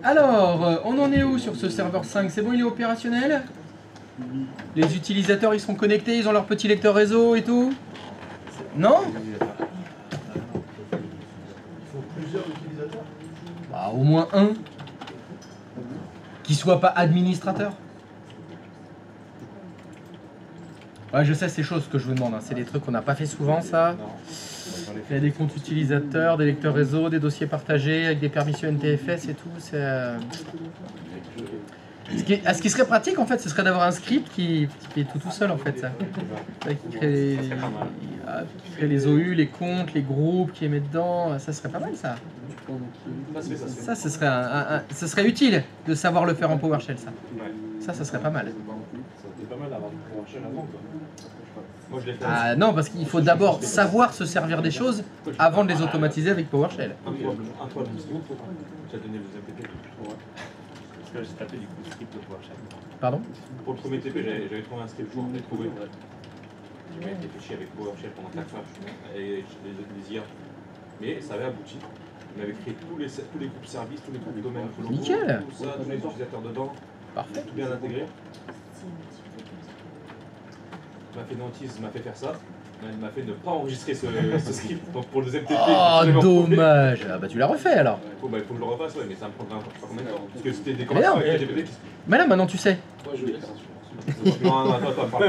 Alors, on en est où sur ce serveur 5? C'est bon, il est opérationnel? Les utilisateurs, ils sont connectés, ils ont leur petit lecteur réseau et tout? Non? Il faut plusieurs utilisateurs. Bah, au moins un. Qui soit pas administrateur. Ouais, je sais, c'est chaud ce que je vous demande. Hein. C'est des trucs qu'on n'a pas fait souvent, ça. Il y a des comptes utilisateurs, des lecteurs réseau, des dossiers partagés avec des permissions NTFS et tout. Ce qui serait pratique, en fait, ce serait d'avoir un script qui est tout seul, en fait. Ça. Qui crée les OU, les comptes, les groupes qui les met dedans. Ça serait pas mal, ça. Ça, ce serait utile de savoir le faire en PowerShell, ça. Ça serait pas mal. C'était pas mal d'avoir du PowerShell avant, quoi. Moi, je l'ai fait. Ah non, parce qu'il faut d'abord savoir se servir des choses avant de les automatiser avec PowerShell. Un toit de script, j'ai donné le MPP. Parce que j'ai tapé du coup le script de PowerShell. Pardon? Pour le premier TP, j'avais trouvé un script, je l'ai trouvé. J'ai été fait chier avec PowerShell pendant 4 heures et les IA. Mais ça avait abouti. On avait créé tous les groupes services, tous les groupes domaines, nickel. tout ça, tous les utilisateurs dedans. Parfait. Tout bien intégré. M'a fait Nantis, m'a fait faire ça. Elle m'a fait ne pas enregistrer ce script. Donc pour le MTP. Oh, dommage. Ah bah tu l'as refait alors. Il faut que je le refasse, ouais, mais ça me prendra je sais pas combien de temps. Parce que c'était des conversations avec GPT. Mais là maintenant tu sais. Moi je l'ai. Non, attends.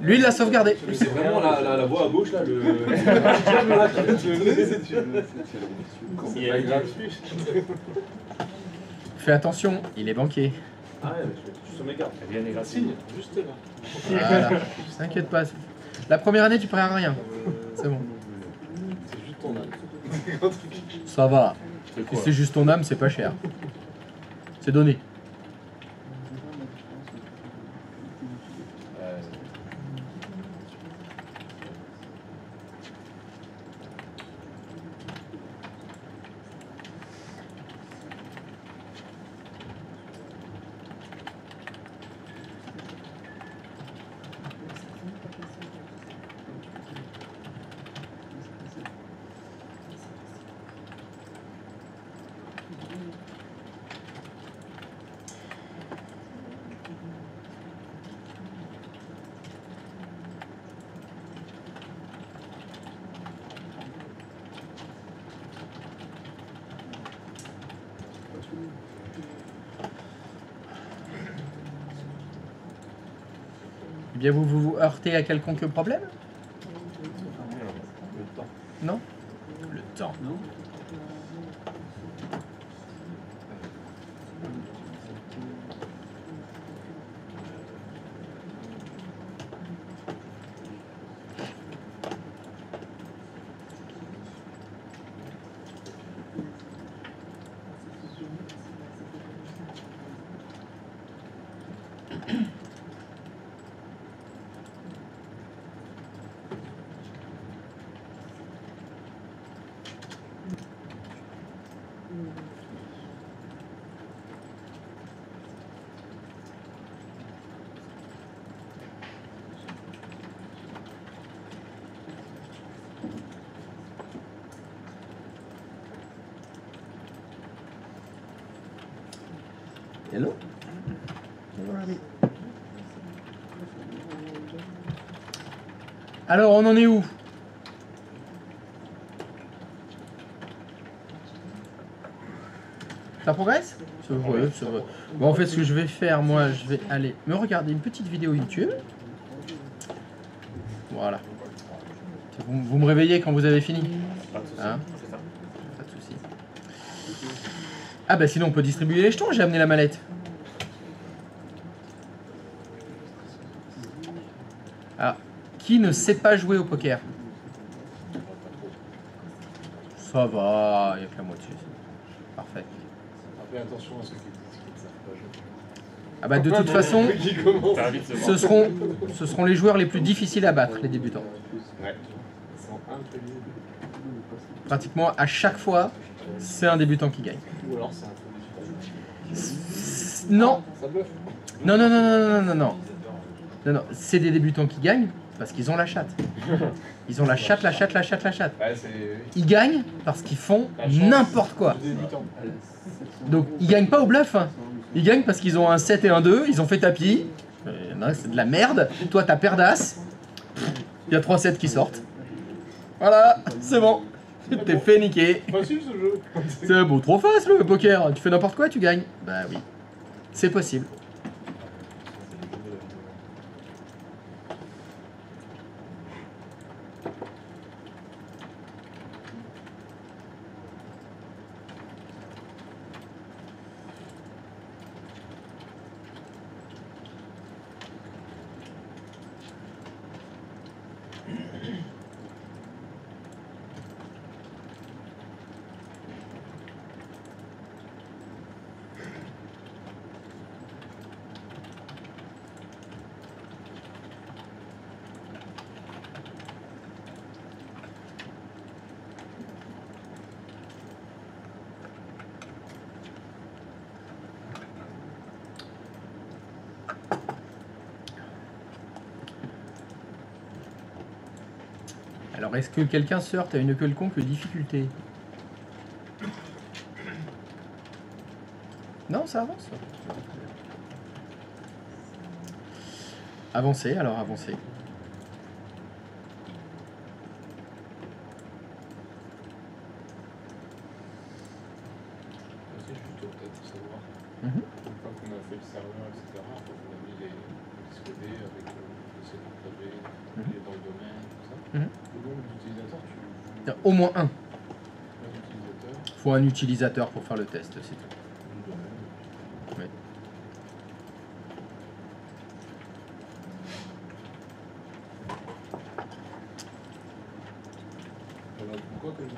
Lui il l'a sauvegardé. C'est vraiment la voix à gauche là, le. Fais attention, il est banquier. Ah ouais, je suis sur mes gardes. Elle vient les signe, juste là. Voilà. T'inquiète pas. La première année tu paieras rien. C'est bon. C'est juste ton âme. Ça va. Si c'est juste ton âme, c'est pas cher. C'est donné. Eh bien, vous heurtez à quelconque problème? Non? Le temps. Non? Hello? Alors, on en est où? Ça progresse? Ça va. Bon, en fait, ce que je vais faire, moi, je vais aller me regarder une petite vidéo YouTube. Voilà. Vous me réveillez quand vous avez fini? Hein? Pas de soucis. Ah bah sinon on peut distribuer les jetons, j'ai amené la mallette. Ah, qui ne sait pas jouer au poker? Ça va, il n'y a que la moitié. Parfait. Fais attention à ceux qui ne savent pas jouer. Ah bah de toute façon, ce seront les joueurs les plus difficiles à battre, les débutants. Ouais. Pratiquement à chaque fois, c'est un débutant qui gagne. Ou alors c'est un Non. Ça bluffe. Non. Non, c'est des débutants qui gagnent, parce qu'ils ont la chatte. Ils ont la chatte. Ouais, c'est... Ils gagnent parce qu'ils font La chance. n'importe quoi. Le débutant. Donc ils gagnent pas au bluff. Hein. Ils gagnent parce qu'ils ont un 7 et un 2, ils ont fait tapis. Non, c'est de la merde. Toi t'as paire d'as. Il y a 3 7 qui sortent. Voilà, c'est bon. T'es fait niquer. Facile ce jeu. C'est bon, trop facile le poker. Tu fais n'importe quoi, tu gagnes. Bah oui. C'est possible. Alors, est-ce que quelqu'un se heurte à une quelconque difficulté? Non, ça avance. Avancez, alors avancez. C'est juste peut-être savoir. Mhm. Une fois qu'on a fait le serveur, etc., une fois qu'on a mis les disques D avec le C partagé, les dans le domaine, tout ça. Mhm. Le nombre d'utilisateurs, Il y a au moins un. d'utilisateurs, Faut un utilisateur pour faire le test, c'est tout. le domaine. Ouais. Alors, pourquoi que je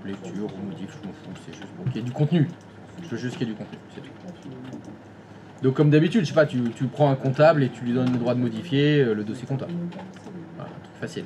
Lecture, modif, je m'en fous, c'est juste pour qu'il y ait du contenu. Je veux juste qu'il y ait du contenu, c'est tout. Donc comme d'habitude, je sais pas, tu prends un comptable et tu lui donnes le droit de modifier le dossier comptable. Voilà, un truc facile.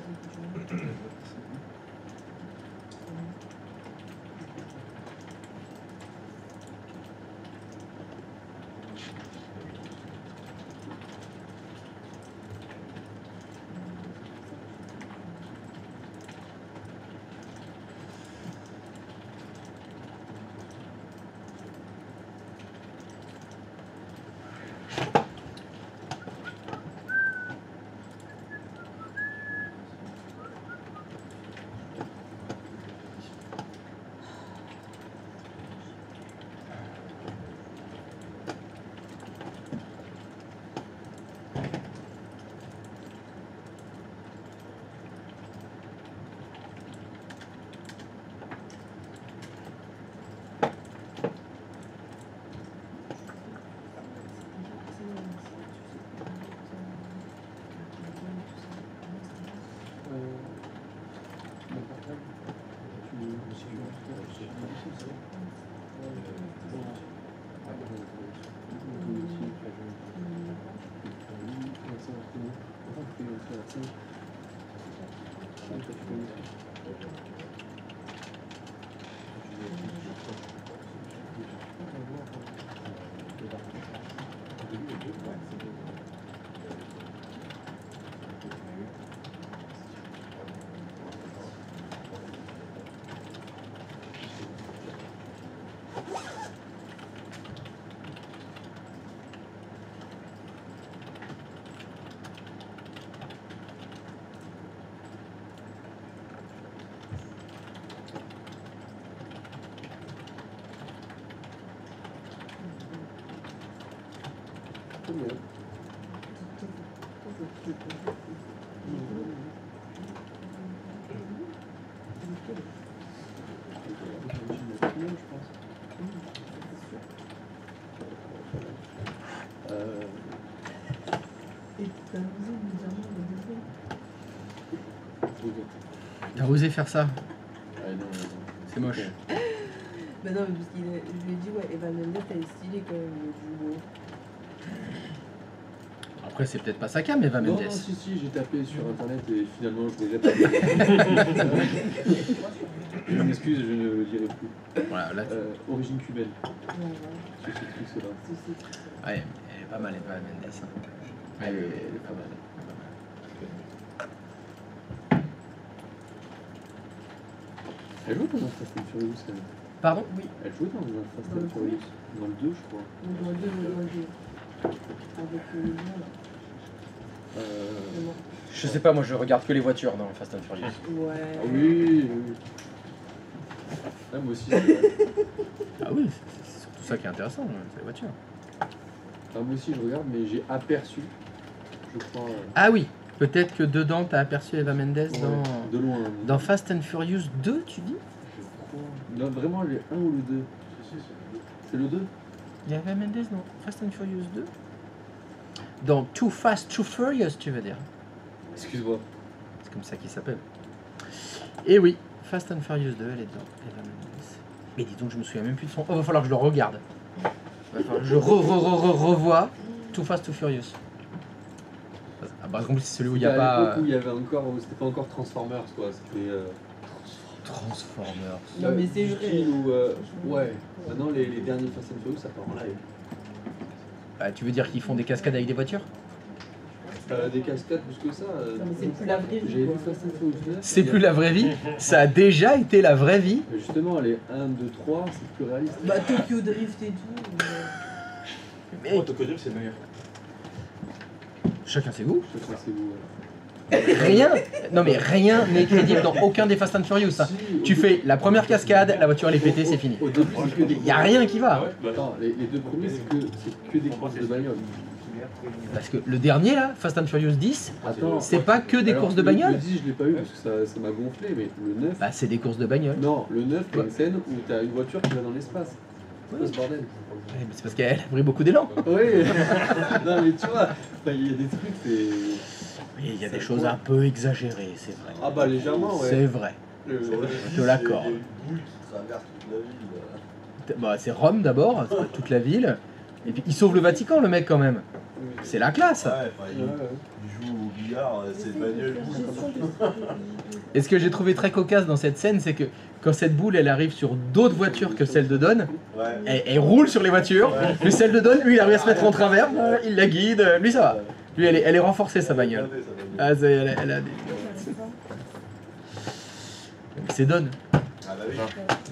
T'as osé faire ça? C'est moche. Bah non, mais parce qu'il je lui ai dit, ouais, Eva Mendes, elle est stylée quand même, du mot. Après, c'est peut-être pas sa cam, Eva Mendes. Non, si, j'ai tapé sur internet et finalement je regrette. Je m'excuse, je ne le dirai plus. Voilà, là, Origine cubaine, Ouais, ouais. sur ce truc-là. C'est ouais, elle est pas mal, Eva Mendes. Hein. Elle est pas mal. Elle joue dans un Fast and Furious, elle. Pardon? Elle joue dans un Fast Dans le and Furious. Dans le 2, je crois. Ou dans le 2, dans le 2. Avec le nom, là. Euh... Non. Je sais pas, moi je regarde que les voitures dans Fast and Furious. Ouais. Ah oui, oui. Ah, moi aussi, c'est vrai. Ah oui, c'est surtout ça qui est intéressant, c'est les voitures. Ah, moi aussi, je regarde, mais j'ai aperçu, je crois. Ah oui, peut-être que dedans t'as aperçu Eva Mendes Ouais, dans, de loin. dans Fast and Furious 2, tu dis? Je crois. Non, vraiment, le 1 ou le 2? C'est le 2? Il y a Eva Mendes dans Fast and Furious 2? Dans Too Fast, Too Furious, tu veux dire? Excuse-moi. C'est comme ça qu'il s'appelle. Et oui, Fast and Furious 2, elle est dedans, Eva Mendes. Mais dis donc, je me souviens même plus de son... Oh, va falloir que je le regarde. Va falloir que je revois Too Fast, Too Furious. Ah bah, c'est celui où il n'y a C'était à pas... l'époque où il y avait encore, où c'était pas encore Transformers, quoi. C'était... Transformers. Non, mais c'est du vrai. style où, ouais. Maintenant, les derniers Fast and Furious, ça part en live. Bah, tu veux dire qu'ils font des cascades avec des voitures? Des cascades plus que ça. Non, mais c'est plus la vraie vie, J'ai vu quoi. Fast and Furious 9. C'est plus la vraie vie? Ça a déjà été la vraie vie? Mais justement, les 1, 2, 3, c'est plus réaliste. Bah, Tokyo Drift et tout. Mais Oh, Tokyo Drift, c'est le meilleur. chacun ses goûts. Je sais pas, c'est vous. Rien, non mais rien n'est crédible dans aucun des Fast and Furious. Ça. Tu fais la première cascade, la voiture elle est pétée, c'est fini. Au début, c'est que des... Y a rien qui va. Attends, les deux premiers, c'est que des courses de bagnole. Parce que le dernier là, Fast and Furious 10, Attends, c'est pas que des alors, courses de Le bagnole. 10, je l'ai pas eu parce que ça m'a gonflé, mais le 9. Bah c'est des courses de bagnole. Non, le 9, t'as une scène où t'as une voiture qui va dans l'espace. C'est quoi ce bordel? Ouais, mais c'est parce qu'elle a pris beaucoup d'élan. Oui. Non, mais tu vois, il y a des trucs, c'est. Mais il y a des choses un peu exagérées, c'est vrai. Ah bah légèrement, ouais. C'est vrai, Le- je te l'accorde. Il y a une boule qui traverse toute la ville. Bah, c'est Rome d'abord, c'est pas toute la ville. Et puis il sauve le Vatican le mec quand même. C'est la classe. Ouais, enfin, Ouais, ouais. il joue au billard, c'est une bagnole boule. Et ce que j'ai trouvé très cocasse dans cette scène, c'est que quand cette boule elle arrive sur d'autres voitures que celle de Don, Ouais. elle roule sur les voitures. Lui, celle de Don, lui, il arrive à se mettre en travers, il la guide. Lui, ça va. Lui, elle est renforcée sa bagnole. Ah, elle a des. Mais c'est Don. Ah bah oui.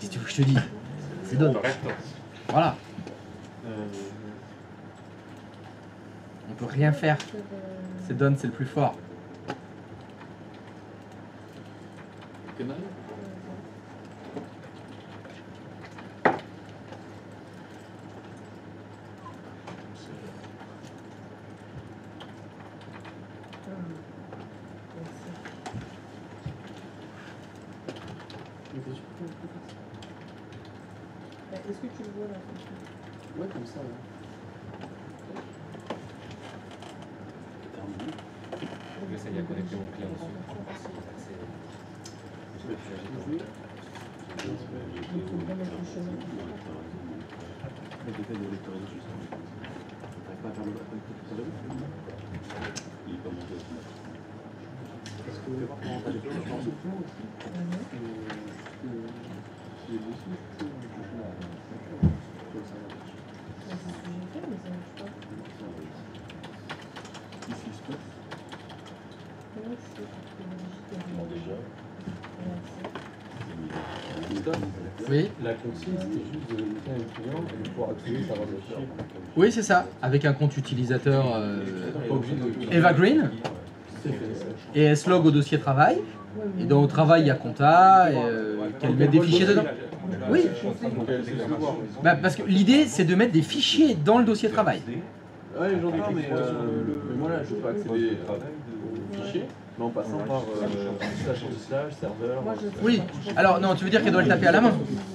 Qu'est-ce que tu veux que je te dise? C'est Don. Voilà. On peut rien faire. C'est Don, c'est le plus fort. Que mal. Est-ce que tu le vois là? Ouais, comme ça, ouais. J'essaie d'y connecter mon client dessus. Oui, La consigne, c'était juste de faire un client et de pouvoir activer sa voiture. oui, c'est ça. Avec un compte utilisateur Pas obligé de. Eva Green C'est fait. et elle se log au dossier travail. Et dans le travail, il y a compta, et, qu'elle met des fichiers dedans. Oui. Bah, parce que l'idée, c'est de mettre des fichiers dans le dossier travail. Ouais, j'en ai mais moi là, je peux accéder aux fichiers, mais en passant par slash serveur. Oui. Alors, non, tu veux dire qu'elle doit le taper à la main?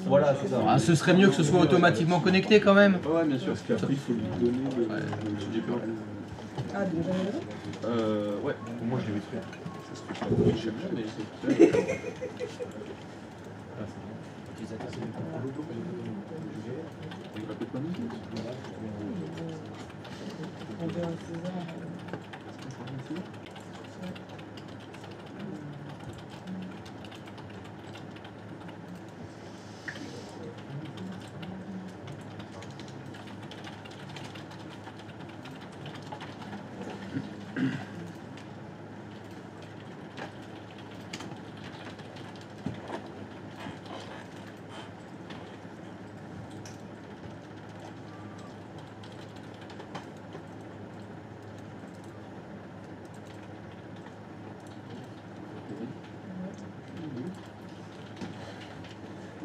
Voilà, c'est ça. Ah, ce serait mieux que ce soit automatiquement connecté quand même. Ouais, bien sûr. Parce qu'après, il faut lui donner le GPO. Ah, déjà Ouais. Moi, je l'ai vu faire. Je sais plus, mais c'est. on verra César.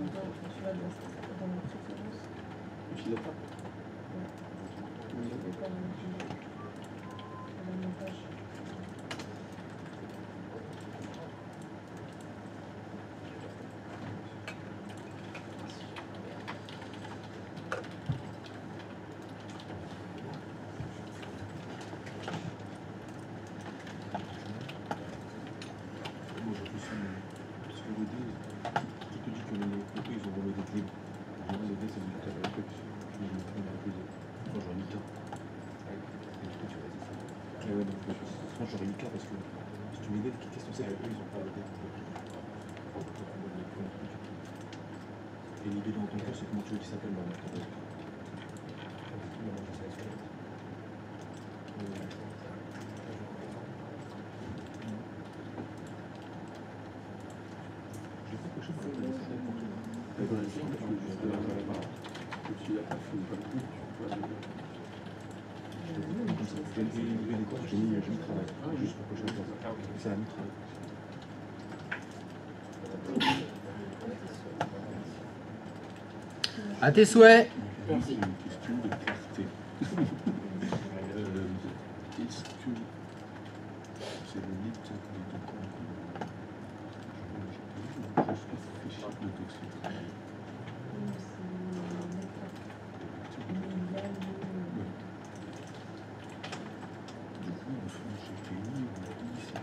temps, tu vois, dans mes préférences, Utilisateur. je fais pas la même page. Moi, je trouve ça, parce que le dé, je te dis que les photos, ils ont volé des clés. Moi, le dé, c'est du cas avec eux. Je vais me prendre un peu de. Moi, j'aurais mis K. Et ouais, donc, moi, j'aurais mis K parce que si tu mets des qui testent ton set, eux, ils ont pas le dé. Et l'idée dans ton cœur, c'est comment tu veux qu'il s'appelle leur marque. J'ai pas coché pour le set pour toi. J'ai mis travail. Juste pour cocher le temps. C'est la mi-travail. À tes souhaits. C'est une question de clarté. Est-ce que c'est le mythe des deux camps? Je suis fiché de texte. Du coup, en fond, j'ai fait une, on a dit ça.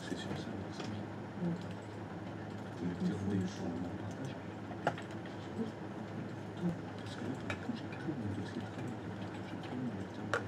C'est sur ça, c'est bien. Connecter des champs en partage. Parce que là, quand j'ai créé mon dossier de travail, j'ai créé mon lecteur.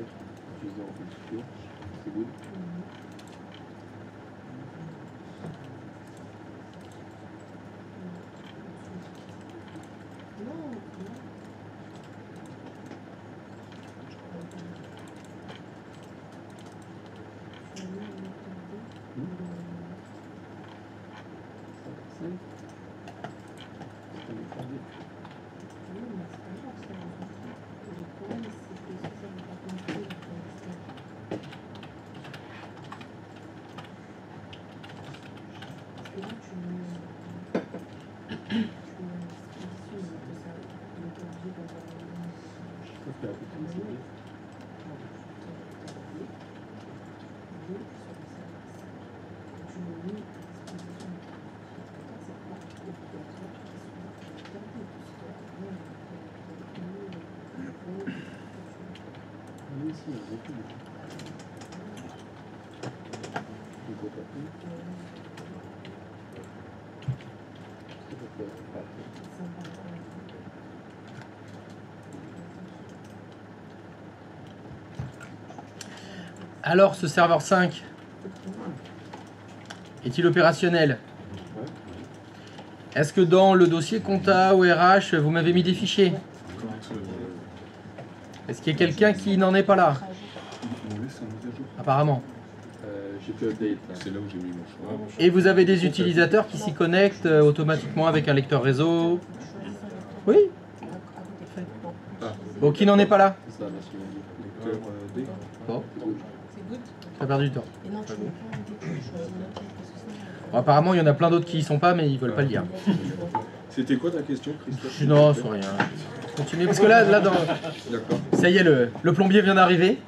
Diffuseur en futur. C'est good. Alors, ce serveur 5 est-il opérationnel? Est-ce que dans le dossier compta ou RH, vous m'avez mis des fichiers? Est-ce qu'il y a quelqu'un qui n'en est pas là? Apparemment. J'ai fait update, c'est là où j'ai mis mon choix. Et vous avez des utilisateurs qui s'y connectent automatiquement avec un lecteur réseau? Oui. Bon, qui n'en est pas là? C'est ça, merci. Lecteur D. Bon, C'est good. ça a perdu du temps. Et non, tu mets pas un dé, tu choisis une autre, parce que sinon, Bon, apparemment, il y en a plein d'autres qui y sont pas, mais ils veulent pas le dire. C'était quoi ta question, Christophe? Non, c'est rien. Continuez, parce que là dans... D'accord. ça y est, le plombier vient d'arriver.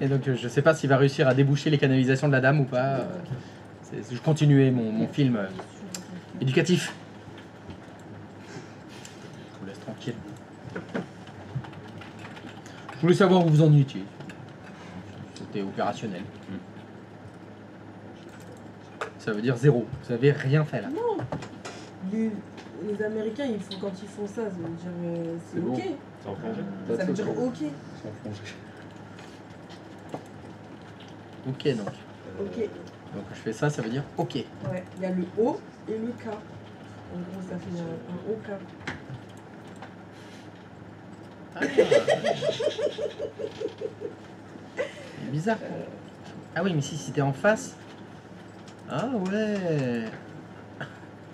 Et donc, je sais pas s'il va réussir à déboucher les canalisations de la dame ou pas. Je continuais mon film éducatif. Je vous laisse tranquille. Je voulais savoir où vous en étiez. C'était opérationnel. Ça veut dire zéro. Vous avez rien fait là. les Américains, quand ils font ça, ça veut dire c'est bon. ok. C'est en plongée. Ça veut dire ok. C'est en plongée. Ok donc. Ok. Donc je fais ça, ça veut dire ok. Ouais, il y a le O et le K. En gros, ça fait un OK. C'est bizarre. Ah oui, mais si c'était en face. Ah ouais.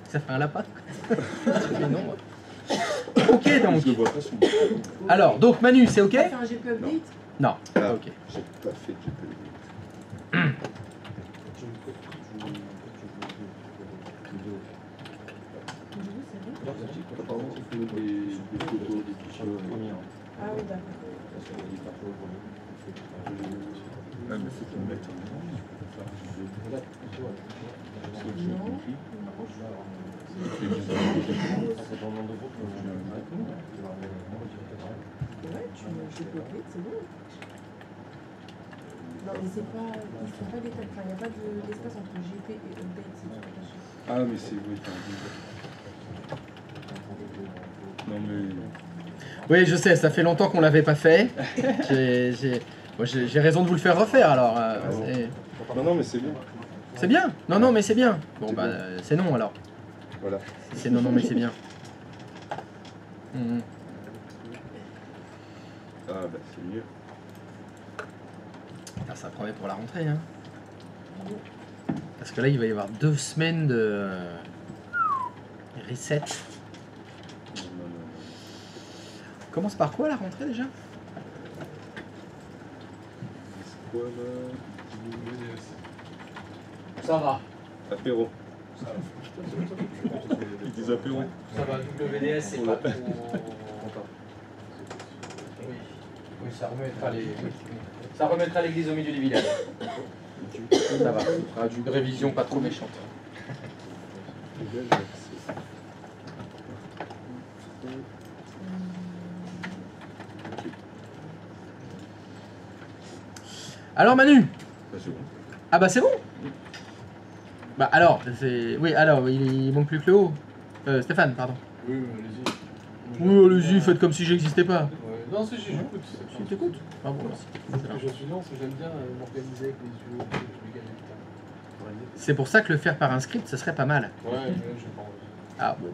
Ça fait un lapin. Mais non. Ok donc. Je le vois pas sur mon. Alors, donc Manu, c'est ok? Tu as fait un GP update? Non, pas ok. J'ai pas fait de GPU. Apparemment, tu fais des photos, des fichiers. Ah oui, d'accord. Ah, mais faut qu'ils me mettent en avant. Ouais, tu mets GP update, c'est bon. Non, mais c'est pas. Ils font pas d'étape. Enfin, il n'y a pas d'espace entre GP et update, c'est tout attaché. Ah, mais c'est oui, t'as un. Non, mais. Oui, je sais, ça fait longtemps qu'on l'avait pas fait. J'ai raison de vous le faire refaire alors. Non, mais c'est bien. C'est bien. Non, non, mais c'est bien. Bon, bah, c'est non alors. Voilà. C'est non, non, mais c'est bien. Mhm. Ah, bah, c'est mieux. Putain, ça promet pour la rentrée, hein. Parce que là, il va y avoir 2 semaines de reset. Non. On commence par quoi la rentrée déjà? C'est quoi là? Ça va. Apéro. Ils disent apéro. Ça va, WDS, c'est pas trop... Oui, ça remettra l'église au milieu du village. Ça va, ça fera une révision pas trop méchante. Alors Manu. Bah, c'est bon. Ah bah c'est bon. Bah alors, c'est... Oui, alors, il manque plus que le haut. Stéphane, pardon. Oui, allez-y. Oui, allez-y, faites comme si j'existais pas. Ouais, Non, si, j'écoute. Tu t'écoutes? Ah bon, merci. Je suis lent, j'aime bien m'organiser avec les yeux, je vais gagner du temps. C'est pour ça que le faire par un script, ce serait pas mal. Ouais, j'ai pas envie. Ah bon.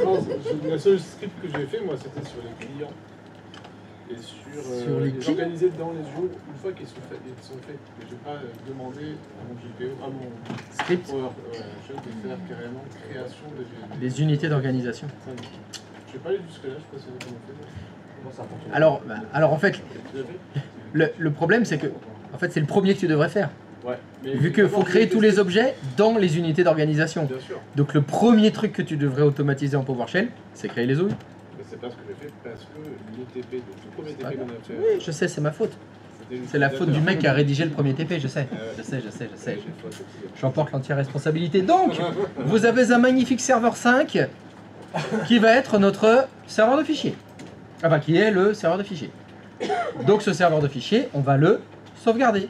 Non, le seul script que j'ai fait, moi, c'était sur les clients. Et sur les les clients organiser dans les jours, une fois qu'ils sont faits. Mais je n'ai pas demandé à mon GPO, à mon Script, PowerShell de faire carrément création de les unités d'organisation. Je n'ai pas allé jusque-là, je ne sais pas si comment fait. Comment ça fonctionne? Alors en fait, Tu l'as fait le problème c'est que en fait, c'est le premier que tu devrais faire. Ouais. Mais Vu qu'il faut créer tous les objets. objets dans les unités d'organisation. Bien sûr. Donc le premier truc que tu devrais automatiser en PowerShell, c'est créer les OU. Mais c'est pas ce que j'ai fait parce que l'ITP, donc le premier pas TP qu'on a fait. Oui, je sais, c'est ma faute. c'était C'est la faute du mec qui a rédigé le premier TP, je sais. Ouais. Je sais. J'ai une faute aussi. J'en porte l'entière responsabilité. Donc, vous avez un magnifique serveur 5 qui va être notre serveur de fichiers. Enfin, qui est le serveur de fichiers. Donc, ce serveur de fichiers, on va le sauvegarder.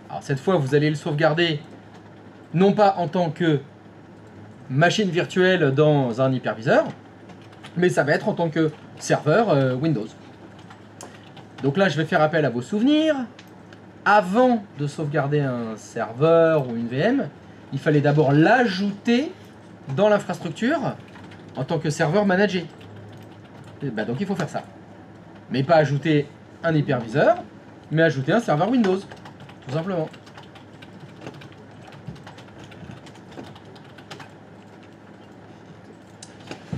Alors, cette fois, vous allez le sauvegarder non pas en tant que machine virtuelle dans un hyperviseur, mais ça va être en tant que serveur Windows. Donc là, je vais faire appel à vos souvenirs. Avant de sauvegarder un serveur ou une VM, il fallait d'abord l'ajouter dans l'infrastructure en tant que serveur managé. Et bah donc il faut faire ça. Mais pas ajouter un hyperviseur, mais ajouter un serveur Windows, tout simplement.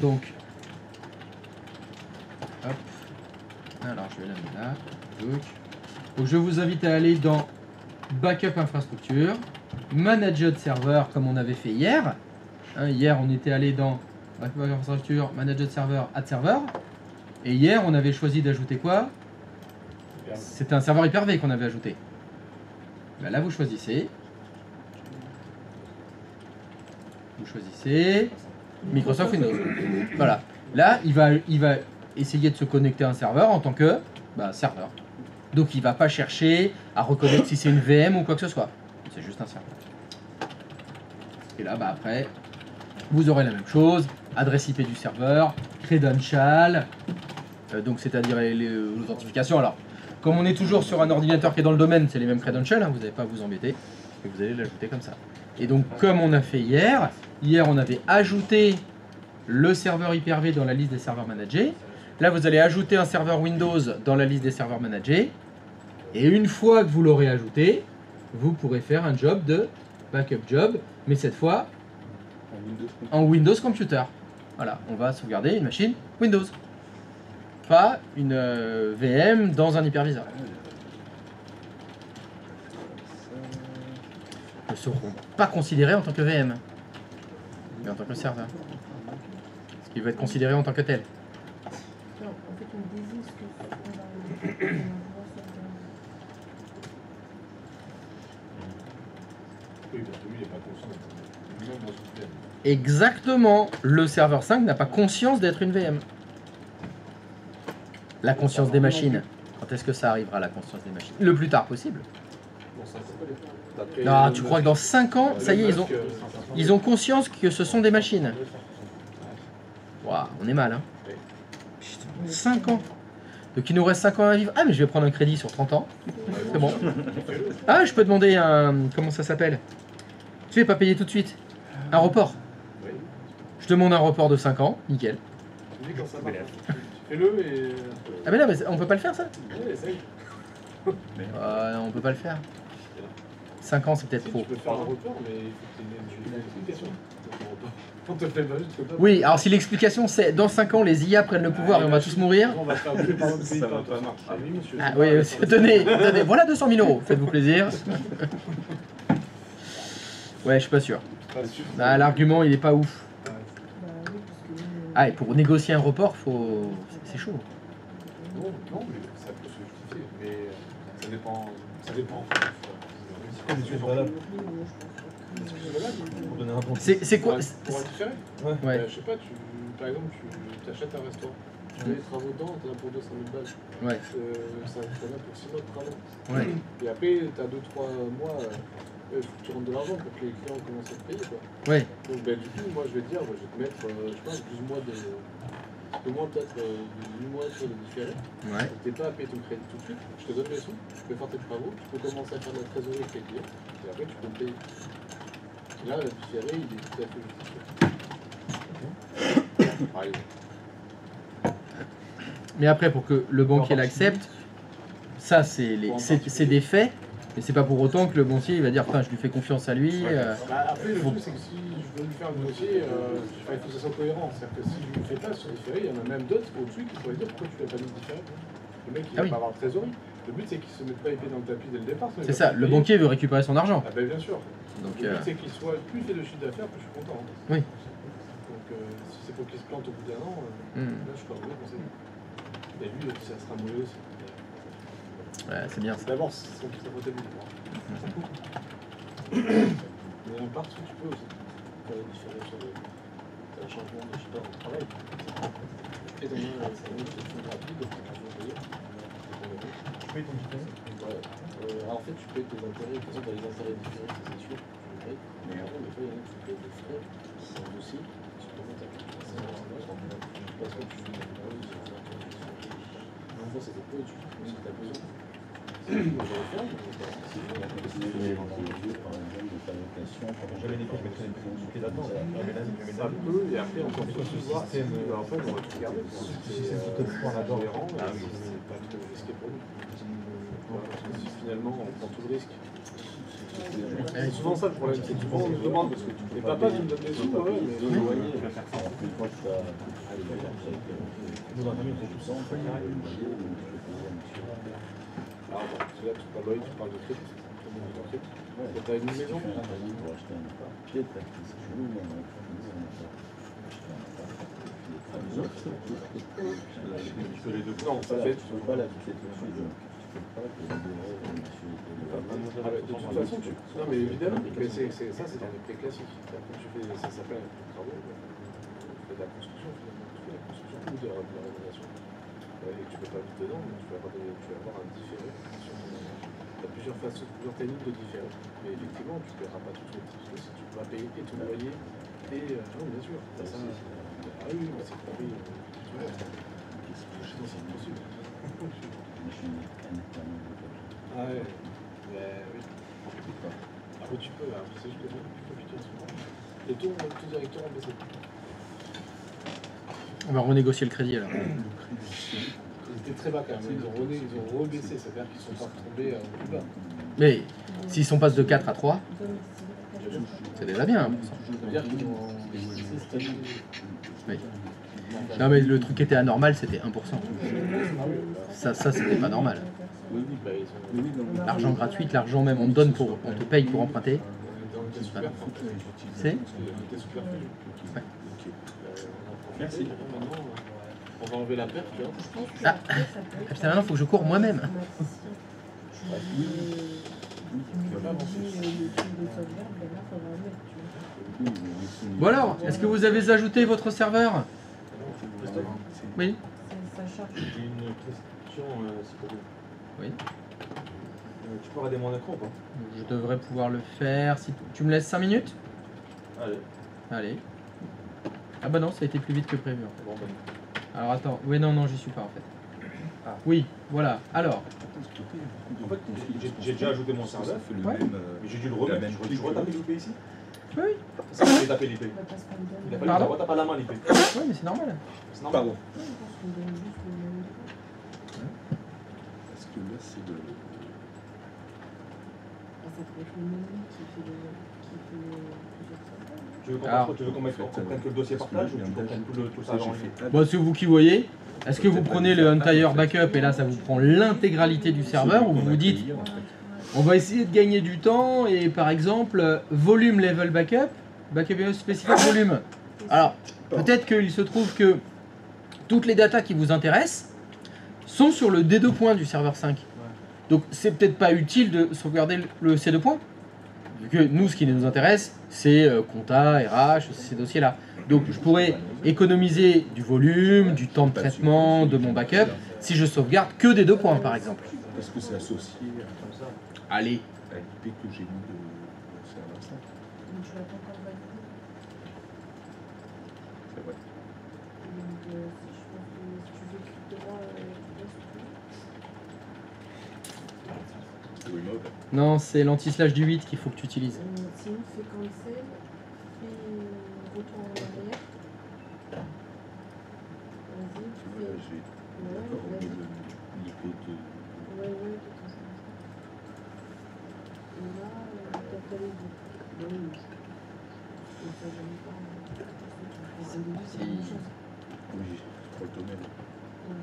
Donc, hop. Alors je vais la mettre là. Donc je vous invite à aller dans Backup infrastructure, Manager de serveur comme on avait fait hier. Hein, hier on était allé dans Backup infrastructure, Manager de serveur, Add serveur. Et hier on avait choisi d'ajouter quoi? C'était un serveur Hyper-V qu'on avait ajouté. Ben là vous choisissez. Vous choisissez Microsoft Windows. Voilà. Là il va essayer de se connecter à un serveur en tant que serveur. Donc il va pas chercher à reconnaître si c'est une VM ou quoi que ce soit. C'est juste un serveur. Et là après, vous aurez la même chose. Adresse IP du serveur, credential, donc c'est-à-dire l'authentification. Alors, comme on est toujours sur un ordinateur qui est dans le domaine, c'est les mêmes credentials, hein, vous n'allez pas à vous embêter. Et vous allez l'ajouter comme ça. Et donc comme on a fait hier on avait ajouté le serveur Hyper-V dans la liste des serveurs managés. Là, vous allez ajouter un serveur Windows dans la liste des serveurs managés. Et une fois que vous l'aurez ajouté, vous pourrez faire un job de backup job, mais cette fois en Windows Computer. Voilà, on va sauvegarder une machine Windows. Pas une VM dans un hyperviseur. Ils ne seront pas considérés en tant que VM, mais en tant que serveur. Parce qu'il va être considéré en tant que tel. Non, en fait, on désigne ce qu'on va Oui, parce que lui, il n'est pas conscient d'être même dans une VM. Exactement, le serveur 5 n'a pas conscience d'être une VM. La conscience des machines. Quand est-ce que ça arrivera, la conscience des machines? Le plus tard possible. Bon, ça, c'est pas les points. Non, tu crois que dans 5 ans, ça y est, ils ont conscience que ce sont des machines. Waouh, on est mal, hein. Putain, 5 ans. Donc il nous reste 5 ans à vivre. Ah, mais je vais prendre un crédit sur 30 ans. C'est bon. Ah, je peux demander un... Comment ça s'appelle? Tu vais pas payer tout de suite. Un report. Je demande un report de 5 ans. Nickel. Tu me dis quand ça marche. Fais-le et. Ah mais là, mais on peut pas le faire, ça? Ouais, essaye. Non, on peut pas le faire. 5 ans, c'est peut-être Tu trop. peux faire un report, mais il faut que tu aies une explication. On te fait pas juste comme ça. Oui, alors si l'explication c'est dans 5 ans, les IA prennent le pouvoir et on va tous mourir. On va faire buter par notre pays. Ça va pas marcher. Ah oui, monsieur. Ah oui, tenez, voilà 200 000 €, faites-vous plaisir. Ouais, je suis pas sûr. Pas sûr. Bah, l'argument, il est pas ouf. Bah oui, parce que. Ah, et pour négocier un report, faut... c'est chaud. Non, mais ça peut se justifier. Mais ça dépend. Ça dépend. Mais tu es pas là Est-ce que c'est valable pour donner un bon. C'est quoi? Pour un différé Ouais. Je sais pas, par exemple, tu achètes un restaurant. Tu mets les travaux dedans, t'en as pour 200 000 balles. Ouais. Ça t'en as pour 6 mois de travaux. Ouais. Et après, t'as 2-3 mois, il faut que tu rentres de l'argent pour que les clients commencent à te payer. Quoi. Ouais. Donc du coup, moi je vais te dire, je vais te mettre, je sais pas, 12 mois de au moins peut-être 8 mois sur le différé. Ouais. T'es pas à payer ton crédit tout de suite, je te donne les sous, tu peux faire tes travaux, tu peux commencer à faire de la trésorerie avec tes clients, et après tu peux me payer. Et là, le différé, il est tout à fait justifié. Par exemple. Mais après, pour que le banquier l'accepte, ça c'est des faits, mais c'est pas pour autant que le banquier il va dire putain je lui fais confiance à lui. Bah, après, le truc, c'est que si je veux lui faire le dossier, il faut que ça soit cohérent. C'est-à-dire que si je lui fais pas sur différé, il y en a même d'autres au-dessus qui pourraient dire pourquoi tu l'as pas mis différé. Le mec, il va pas avoir de trésorerie. Le but, c'est qu'il se mette pas épée dans le tapis dès le départ. C'est ça, le banquier veut récupérer son argent. Ah, bah, bien sûr. Donc, le but, c'est qu'il soit. Plus il fait de chiffre d'affaires, plus je suis content. Oui. Donc, si c'est pour qu'il se plante au bout d'un an, là, je suis pas vraiment conseillé. Et lui, ça sera mauvais aussi. Ouais, c'est bien ça. D'abord, c'est son petit faute. Mais en part, tu peux aussi. Faire les différences sur le changement de support au travail. Et dans une question rapide, tu peux payer. Tu payes ton différé? Ouais. Alors, en fait, tu payes tes intérêts. De toute façon, tu as les intérêts différés, ça c'est sûr. Tu les payes. Mais après, des fois, il y en a qui payent des frais. C'est un dossier. Tu peux mettre un peu de parce que tu fais une une fois, c'était peu, tu fais ce que tu as besoin. J'avais des fois, je mettrais une clé là-dedans. Ça peut, et après, on peut aussi voir si en fait, on va tout regarder. Si c'est tout le point là-dedans, c'est pas trop risqué pour lui. Parce que si finalement, on prend tout le risque. C'est souvent ça le problème, c'est que souvent on nous demande parce que les papas ils me donnent des sous, ouais, mais nous dans la famille, on fait tout ça, on fait carré. alors attends, là tu parles de crédit, t'as une maison. Tu peux les deux. Non, ça fait. pas la quitter tout de suite. De toute façon, non mais évidemment, mais ça c'est dans les prix classiques. Quand tu fais, ça s'appelle un travaux, tu fais de la construction finalement, tu fais de la construction ou de la rénovation. Et tu peux pas vivre dedans, mais tu vas avoir un différé. Tu as plusieurs façons, plusieurs techniques de différé. Mais effectivement, tu ne paieras pas tout de suite. Parce que si tu vas payer et ton loyer, et non, bien sûr, t'as ça. Ah oui, mais c'est pas payé. Sinon, c'est impossible. Ah ouais, mais oui. Après tu peux, hein. C'est juste que c'est plus compliqué en ce moment. Les taux directeurs ont baissé. On va renégocier le crédit alors. Ils étaient très bas quand même, ils ont rebaissé, c'est-à-dire qu'ils sont pas tombés plus bas. Mais s'ils sont passés de 4 à 3, c'est déjà bien. C'est-à-dire qu'ils ont stabilisé. Oui. Non mais le truc qui était anormal c'était 1%. Ça c'était pas normal. Oui, bah ils ont. L'argent gratuit, l'argent même on te donne pour, on te paye pour emprunter. C'est ouais. Merci. On va enlever la perte, tu vois. Ah putain maintenant faut que je cours moi-même. Bon alors, est-ce que vous avez ajouté votre serveur? Oui. J'ai une question, s'il te plaît. Oui. Tu peux regarder mon écran ou pas? Je devrais pouvoir le faire. Si tu me laisses 5 minutes? Allez. Allez. Ah bah non, ça a été plus vite que prévu. En fait. Bon, ben. Alors attends, oui non, j'y suis pas en fait. Ah. Oui, voilà. Alors, En fait, j'ai déjà ajouté mon serveur, Ouais. mais j'ai dû le remettre. Je retaper l'IP ici? oui. Ça, j'ai tapé l'IP. Il a fallu Pardon que je retape à la main l'IP. Ouais, mais c'est normal. C'est normal. Pardon. Parce que là, c'est le. Tu veux qu'on comprenne que le dossier partage ou tu comprennes tout ça en ligne? Bon, c'est vous qui voyez. Est-ce que vous prenez le entire backup et là ça vous prend l'intégralité du serveur ou vous vous dites on va essayer de gagner du temps et par exemple volume level backup, backup spécifique volume. Alors peut-être qu'il se trouve que toutes les datas qui vous intéressent sont sur le D2 point du serveur 5. Donc c'est peut-être pas utile de sauvegarder le C2 point. Vu que nous ce qui nous intéresse c'est compta, RH, ces dossiers-là. Donc je pourrais économiser du volume, du temps de traitement de mon backup si je sauvegarde que des 2 points par exemple. Est-ce que c'est associé comme ça Allez. à l'IP que j'ai mis de serveur 5? C'est vrai. Non, c'est l'anti-slash du 8 qu'il faut que tu utilises. Sinon, fais cancel, fais retour en arrière. Vas-y, tu fais. Ouais, tout ça. Et là, t'as les deux. Oui. Et ça, j'aime pas. C'est la même chose. Oui, pour le tonnerre. Ouais.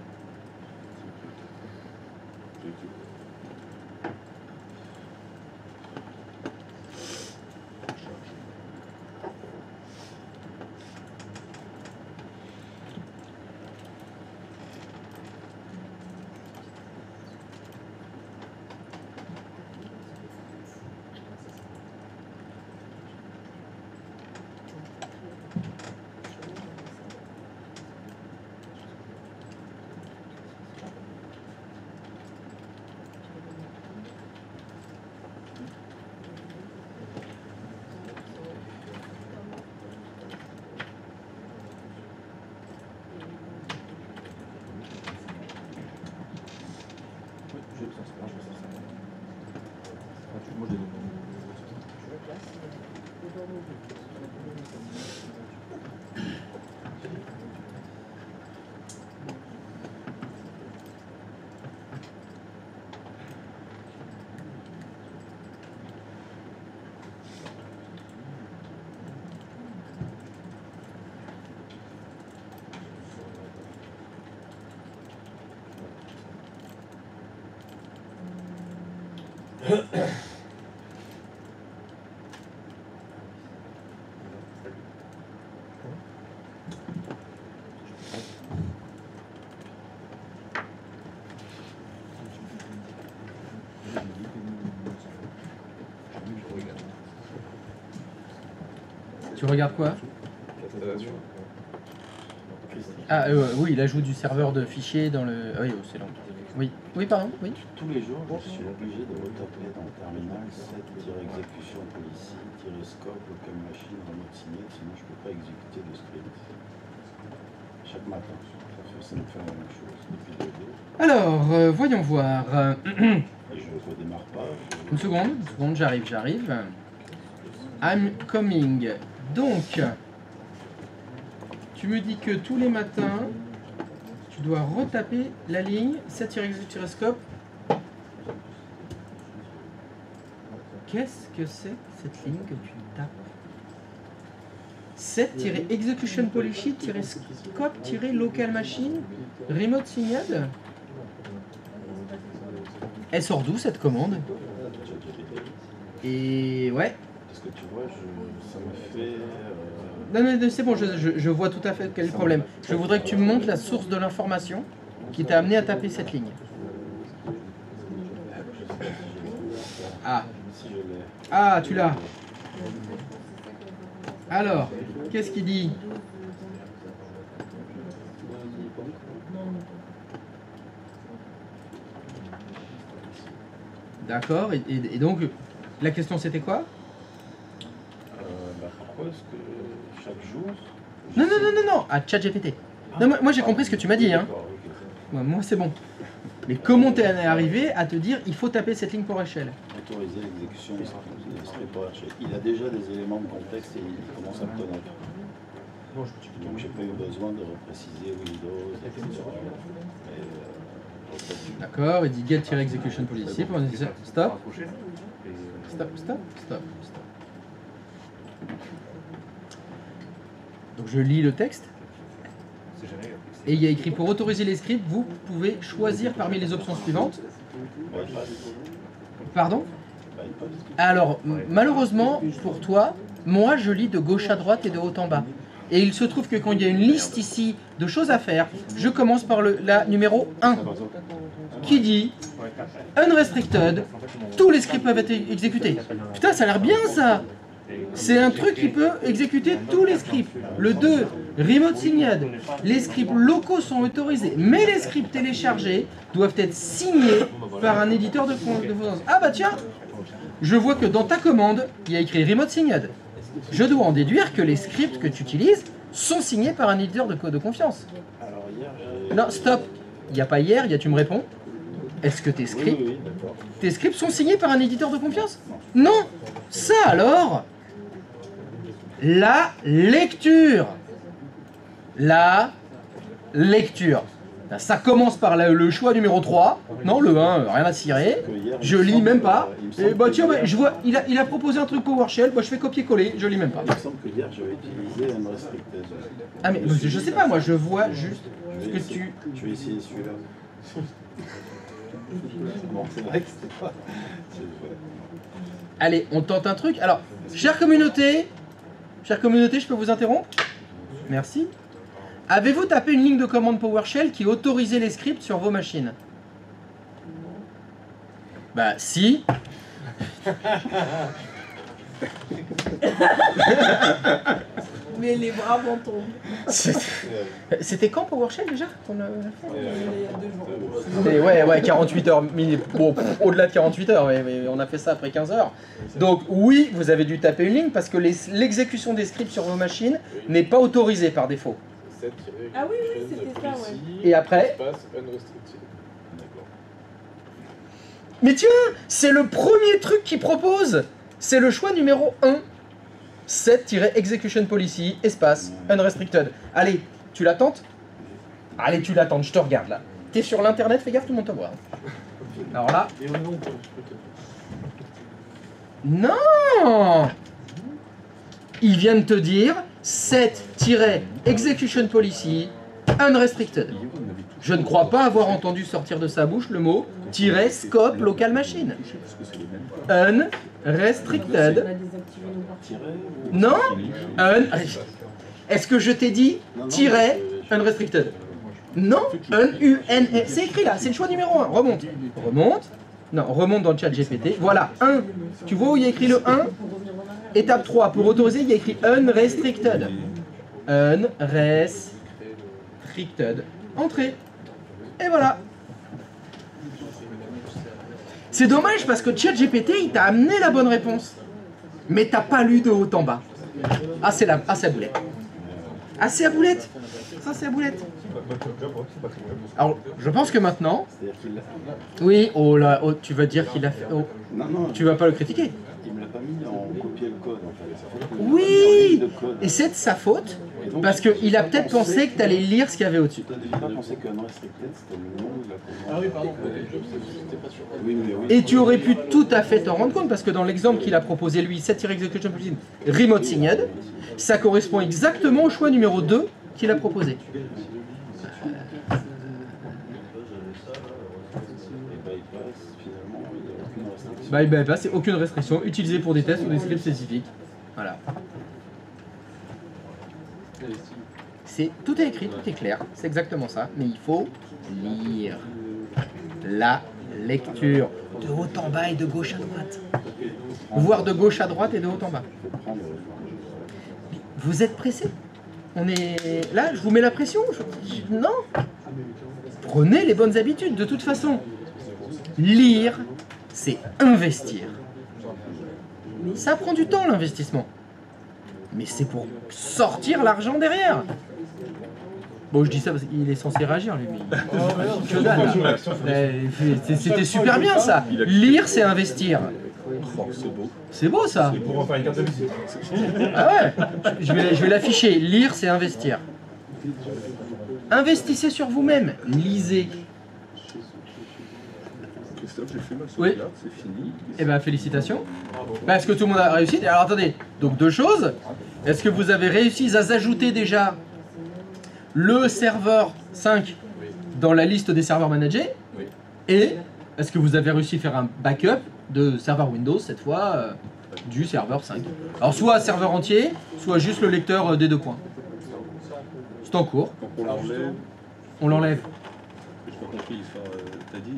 Tu regardes quoi? Ah oui, l'ajout du serveur de fichiers dans le... Ah oui, oh, c'est long. Oui, oui, pardon, oui. Tous les jours, je suis obligé de retaper dans le terminal set-exécution policy-scope local machine remote signé, sinon je ne peux pas exécuter le script. Chaque matin, ça me fait la même chose depuis le début. Alors, voyons voir. Et je ne redémarre pas. Une seconde, j'arrive. I'm coming. Donc, tu me dis que tous les matins, tu dois retaper la ligne 7-scope. Qu'est-ce que c'est cette ligne que tu tapes? 7-execution policy-scope-local machine remote signal. Elle sort d'où cette commande? Et ouais. Parce que tu vois, ça me fait... Non, c'est bon, je vois tout à fait quel est le problème. Je voudrais que tu me montres la source de l'information qui t'a amené à taper cette ligne. Ah. Ah, tu l'as. Alors, qu'est-ce qu'il dit? D'accord, et donc, la question c'était quoi? Pourquoi est-ce que chaque jour... Non, à ChatGPT. Non, moi j'ai compris ce que tu m'as dit, hein. Moi c'est bon. Mais comment t'es arrivé à te dire il faut taper cette ligne PowerShell? Autoriser l'exécution du script PowerShell. Il a déjà des éléments de contexte et il commence à me connaître. Donc j'ai pas eu besoin de repréciser Windows, etc. D'accord, il dit get-execution policy. Stop. Donc je lis le texte. Et il y a écrit pour autoriser les scripts, vous pouvez choisir parmi les options suivantes. Pardon? Alors, malheureusement, pour toi, moi je lis de gauche à droite et de haut en bas. Et il se trouve que quand il y a une liste ici de choses à faire, je commence par la numéro 1 qui dit Unrestricted, tous les scripts peuvent être exécutés. Putain, ça a l'air bien ça! C'est un truc qui peut exécuter tous les scripts. Le 2, Remote Signed, les scripts locaux sont autorisés, mais les scripts téléchargés doivent être signés par un éditeur de confiance. Ah bah tiens, je vois que dans ta commande, il y a écrit Remote Signed. Je dois en déduire que les scripts que tu utilises sont signés par un éditeur de confiance. Alors hier, non, stop. Il n'y a pas hier, il y a tu me réponds. est-ce que tes Oui, scripts, oui, d'accord. tes scripts sont signés par un éditeur de confiance? Non. Ça alors, la lecture. La lecture. Ben, ça commence par le choix numéro 3. Non, le 1, rien à cirer. Je lis même pas. Et bah tiens, je vois, il a proposé un truc PowerShell, bah, je fais copier-coller, je lis même pas. Il me semble que hier j'avais utilisé Unrestricted. Ah mais je sais pas, moi je vois juste ce que tu... Je vais essayer celui-là. Bon, c'est vrai que c'était pas... c'est vrai. Allez, on tente un truc. Alors, chère communauté, je peux vous interrompre? Merci. Avez-vous tapé une ligne de commande PowerShell qui autorisait les scripts sur vos machines? Bah si. Mais les bras m'en tombent. C'était quand PowerShell déjà qu'on a fait? Il y a 2 jours. C'était, ouais, 48 heures, bon, au-delà de 48 heures, mais on a fait ça après 15 heures. Donc oui, vous avez dû taper une ligne parce que l'exécution des scripts sur vos machines n'est pas autorisée par défaut. Ah oui, oui, c'était ça, ouais. Et après? Espace unrestricted. Mais tiens, c'est le premier truc qu'il propose. C'est le choix numéro 1. Set-execution policy, espace, unrestricted. Allez, tu l'attentes? Allez, tu l'attends, je te regarde là. T'es sur l'internet, fais gaffe, tout le monde te voit. Alors là... Et au nom, Non! Il vient de te dire set-execution policy, unrestricted. Je ne crois pas avoir entendu sortir de sa bouche le mot "scope local machine". Unrestricted. Non? Est-ce que je t'ai dit "unrestricted"? Non, UN. C'est écrit là, c'est le choix numéro 1. Remonte. Remonte. Non, remonte dans le chat GPT. Voilà, 1. Tu vois où il y a écrit le 1? Étape 3. Pour autoriser, il y a écrit unrestricted. Unrestricted. Entrée. Et voilà. C'est dommage parce que ChatGPT, il t'a amené la bonne réponse. Mais t'as pas lu de haut en bas. Ah, c'est la... ah, c'est à boulette. Ah, c'est à boulette. Ça, c'est à boulette. Alors, je pense que maintenant... C'est-à-dire qu'il l'a fait. Oui, oh là, oh, tu vas dire qu'il a fait... Oh, Non, non, tu vas pas le critiquer. il me l'a pas mis en copier le code en fait. Oui. Le code. Et c'est de sa faute, parce qu'il a peut-être pensé que tu allais lire ce qu'il y avait au-dessus. Tu n'as pas pensé qu'Unrestricted c'était le nom de la commande. Ah oui, pardon. J'étais pas sûr. Oui, mais oui. Et tu aurais pu tout à fait t'en rendre compte, parce que dans l'exemple qu'il a proposé lui, set-execution policy remote signed, ça correspond exactement au choix numéro 2 qu'il a proposé. Et bypass, finalement, il n'y a aucune restriction. Bypass, c'est aucune restriction, utilisée pour des tests ou des scripts spécifiques. Voilà. Tout est écrit, tout est clair, c'est exactement ça, mais il faut lire. La lecture, de haut en bas et de gauche à droite. Voire de gauche à droite et de haut en bas. Vous êtes pressé? On est là, je vous mets la pression? Non. Prenez les bonnes habitudes, de toute façon. Lire, c'est investir. Ça prend du temps l'investissement. Mais c'est pour sortir l'argent derrière. Bon, je dis ça parce qu'il est censé réagir, lui. Mais... que dalle, là. C'était super bien, ça. Lire, c'est investir. C'est beau. C'est beau, ça. C'est pour en faire une carte de visite. Ah ouais. Je vais l'afficher. Lire, c'est investir. Investissez sur vous-même. Lisez. Christophe, j'ai fait ma Oui. sauvegarde, c'est fini. Eh ben, félicitations. Parce que tout le monde a réussi. Alors, attendez. Donc, deux choses. Est-ce que vous avez réussi à ajouter déjà le serveur 5 dans la liste des serveurs managés? Oui. Et est-ce que vous avez réussi à faire un backup de serveur Windows, cette fois, du serveur 5? Alors, soit serveur entier, soit juste le lecteur des 2 points. C'est en cours. Donc on l'enlève. On l'enlève. J'ai pas compris, t'as dit.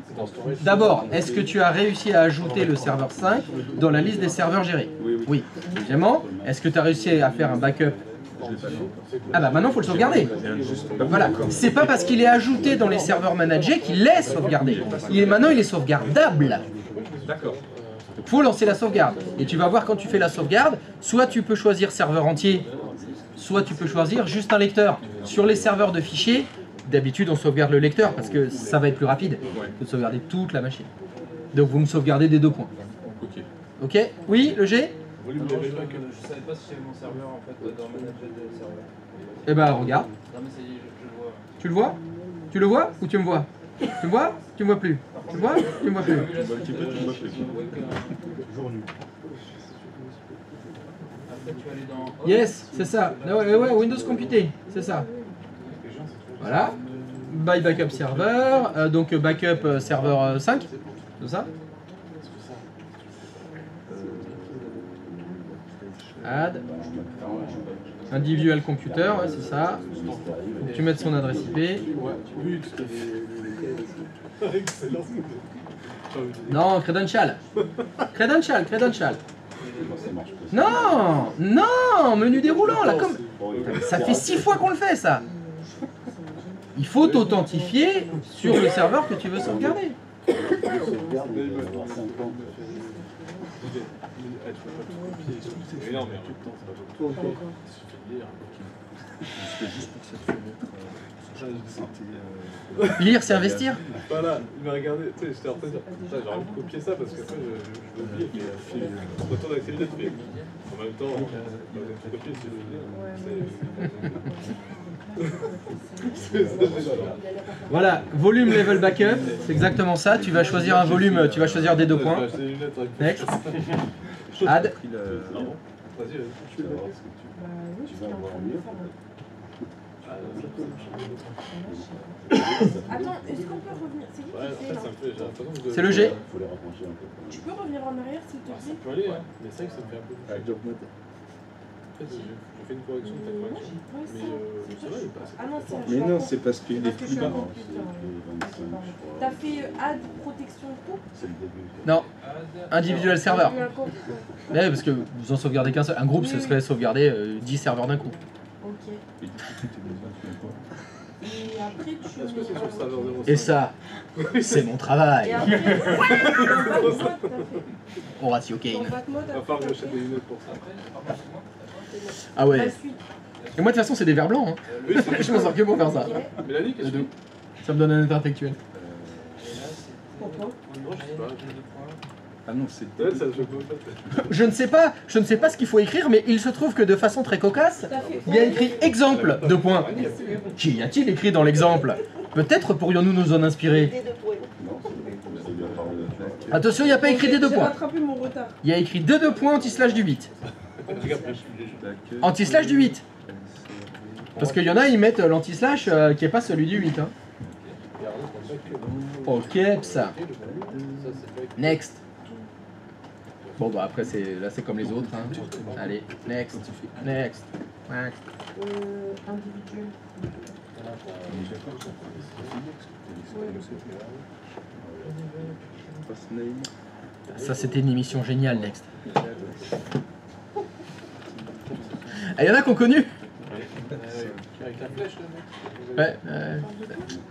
D'abord, est-ce que tu as réussi à ajouter le serveur 5 dans la liste des serveurs gérés? Oui, oui. Oui. Deuxièmement, est-ce que tu as réussi à faire un backup? Je l'ai pas fait. Ah bah maintenant, il faut le sauvegarder. Voilà. C'est pas parce qu'il est ajouté dans les serveurs managés qu'il est sauvegardé. Maintenant, il est sauvegardable. D'accord. Il faut lancer la sauvegarde. Et tu vas voir quand tu fais la sauvegarde, soit tu peux choisir serveur entier, soit tu peux choisir juste un lecteur. Sur les serveurs de fichiers, d'habitude, on sauvegarde le lecteur parce que ça va être plus rapide que de sauvegarder toute la machine. Donc vous me sauvegardez des 2 points. Ok. Ok? Oui, le G? Volume Non, level je backup. savais pas si j'avais mon serveur en fait dans manager de serveur. Eh ben regarde. Non mais ça y est, je le vois. Tu le vois? Tu le vois ou tu me vois? Tu me vois? Tu me vois plus? Tu me vois? Tu me vois plus? Après tu vas aller dans. Yes, c'est ça. Ouais, Windows Computer, c'est ça. Voilà. By backup server, donc backup serveur 5, c'est ça? Add. Individual computer, ouais, c'est ça. Faut que tu mettes son adresse IP. Ouais, oui, tout à fait. Excellent. Non, credential. Credential. Ça marche pas. Non, non, menu déroulant, là, comme... Bon, Ça fait 6 fois qu'on le fait, ça. Il faut t'authentifier sur le serveur que tu veux sauvegarder. sauvegarde, il doit y avoir 5 ans. C'est énorme, mais Lire, c'est investir. Voilà, il m'a regardé, tu sais, j'étais en train de dire, putain, j'aurais pu copier ça parce qu'après je vais oublier, mais je retourne avec celle-là, mais en même temps, copier c'est Voilà, volume level backup, c'est exactement ça. Tu vas choisir un volume, tu vas choisir des 2 points. Next. Add. Vas-y, vas-y. Tu vas voir ce que tu vas voir mieux. Attends, est-ce qu'on peut revenir? C'est qui Ouais, en qui fait, fait ça là? me fait, j'ai l'impression que... C'est le G. Il faut les rapprocher un peu. Tu peux revenir en arrière s'il te Ça plaît? peut aller, hein, mais c'est vrai que ça me fait un peu... Avec job mode. En fait, j'ai fait une correction de ta correction, mais ça va, il est pas assez. Ah non, c'est Mais non, c'est parce qu'il est parce que je plus suis un bas. computer. C'est le 25, je crois. T'as fait add protection tout? C'est le début. Non, individual serveur. J'ai eu un compte. Ouais, parce que vous en sauvegardez qu'un seul. Un groupe, ce serait sauvegarder 10 serveurs d'un coup. Ok. Et après, tu. Est-ce que c'est sur le serveur 05? Et ça, c'est mon travail. Et après, ton back mode, t'as fait. Horatio Ton Kane. back mode, Il va falloir que j'achète des lunettes pour ça. Ah La ouais. suite. Et moi, de toute façon, c'est des verres blancs. Hein. Oui, c'est... Je m'en sors que pour faire ça. Ok. Mélanie, qu'est-ce que tu Ça me donne un intellectuel. Pourquoi? Non, je sais pas. Ah non, c'est Ouais, ça, je peux pas faire. Je ne sais pas ce qu'il faut écrire, mais il se trouve que de façon très cocasse, T'as fait. il y a écrit exemple, 2 points. Qu'y a-t-il écrit dans l'exemple? Peut-être pourrions-nous nous en inspirer. Non, c'est le parole de la Attention, il n'y a pas écrit des 2 J'ai points. rattrapé mon retard. Il y a écrit 2 points anti-slash du 8. Regarde, Anti-slash du 8. Parce qu'il y en a, ils mettent l'anti-slash qui n'est pas celui du 8. Hein. Ok, ça. Next. Bon, bah après, là, c'est comme les autres. Hein. Allez, next. Next. Next. Individuel. Ça, c'était une émission géniale, Next. Ah, il y en a qui ont connu. avec la flèche, là, mec. Ouais.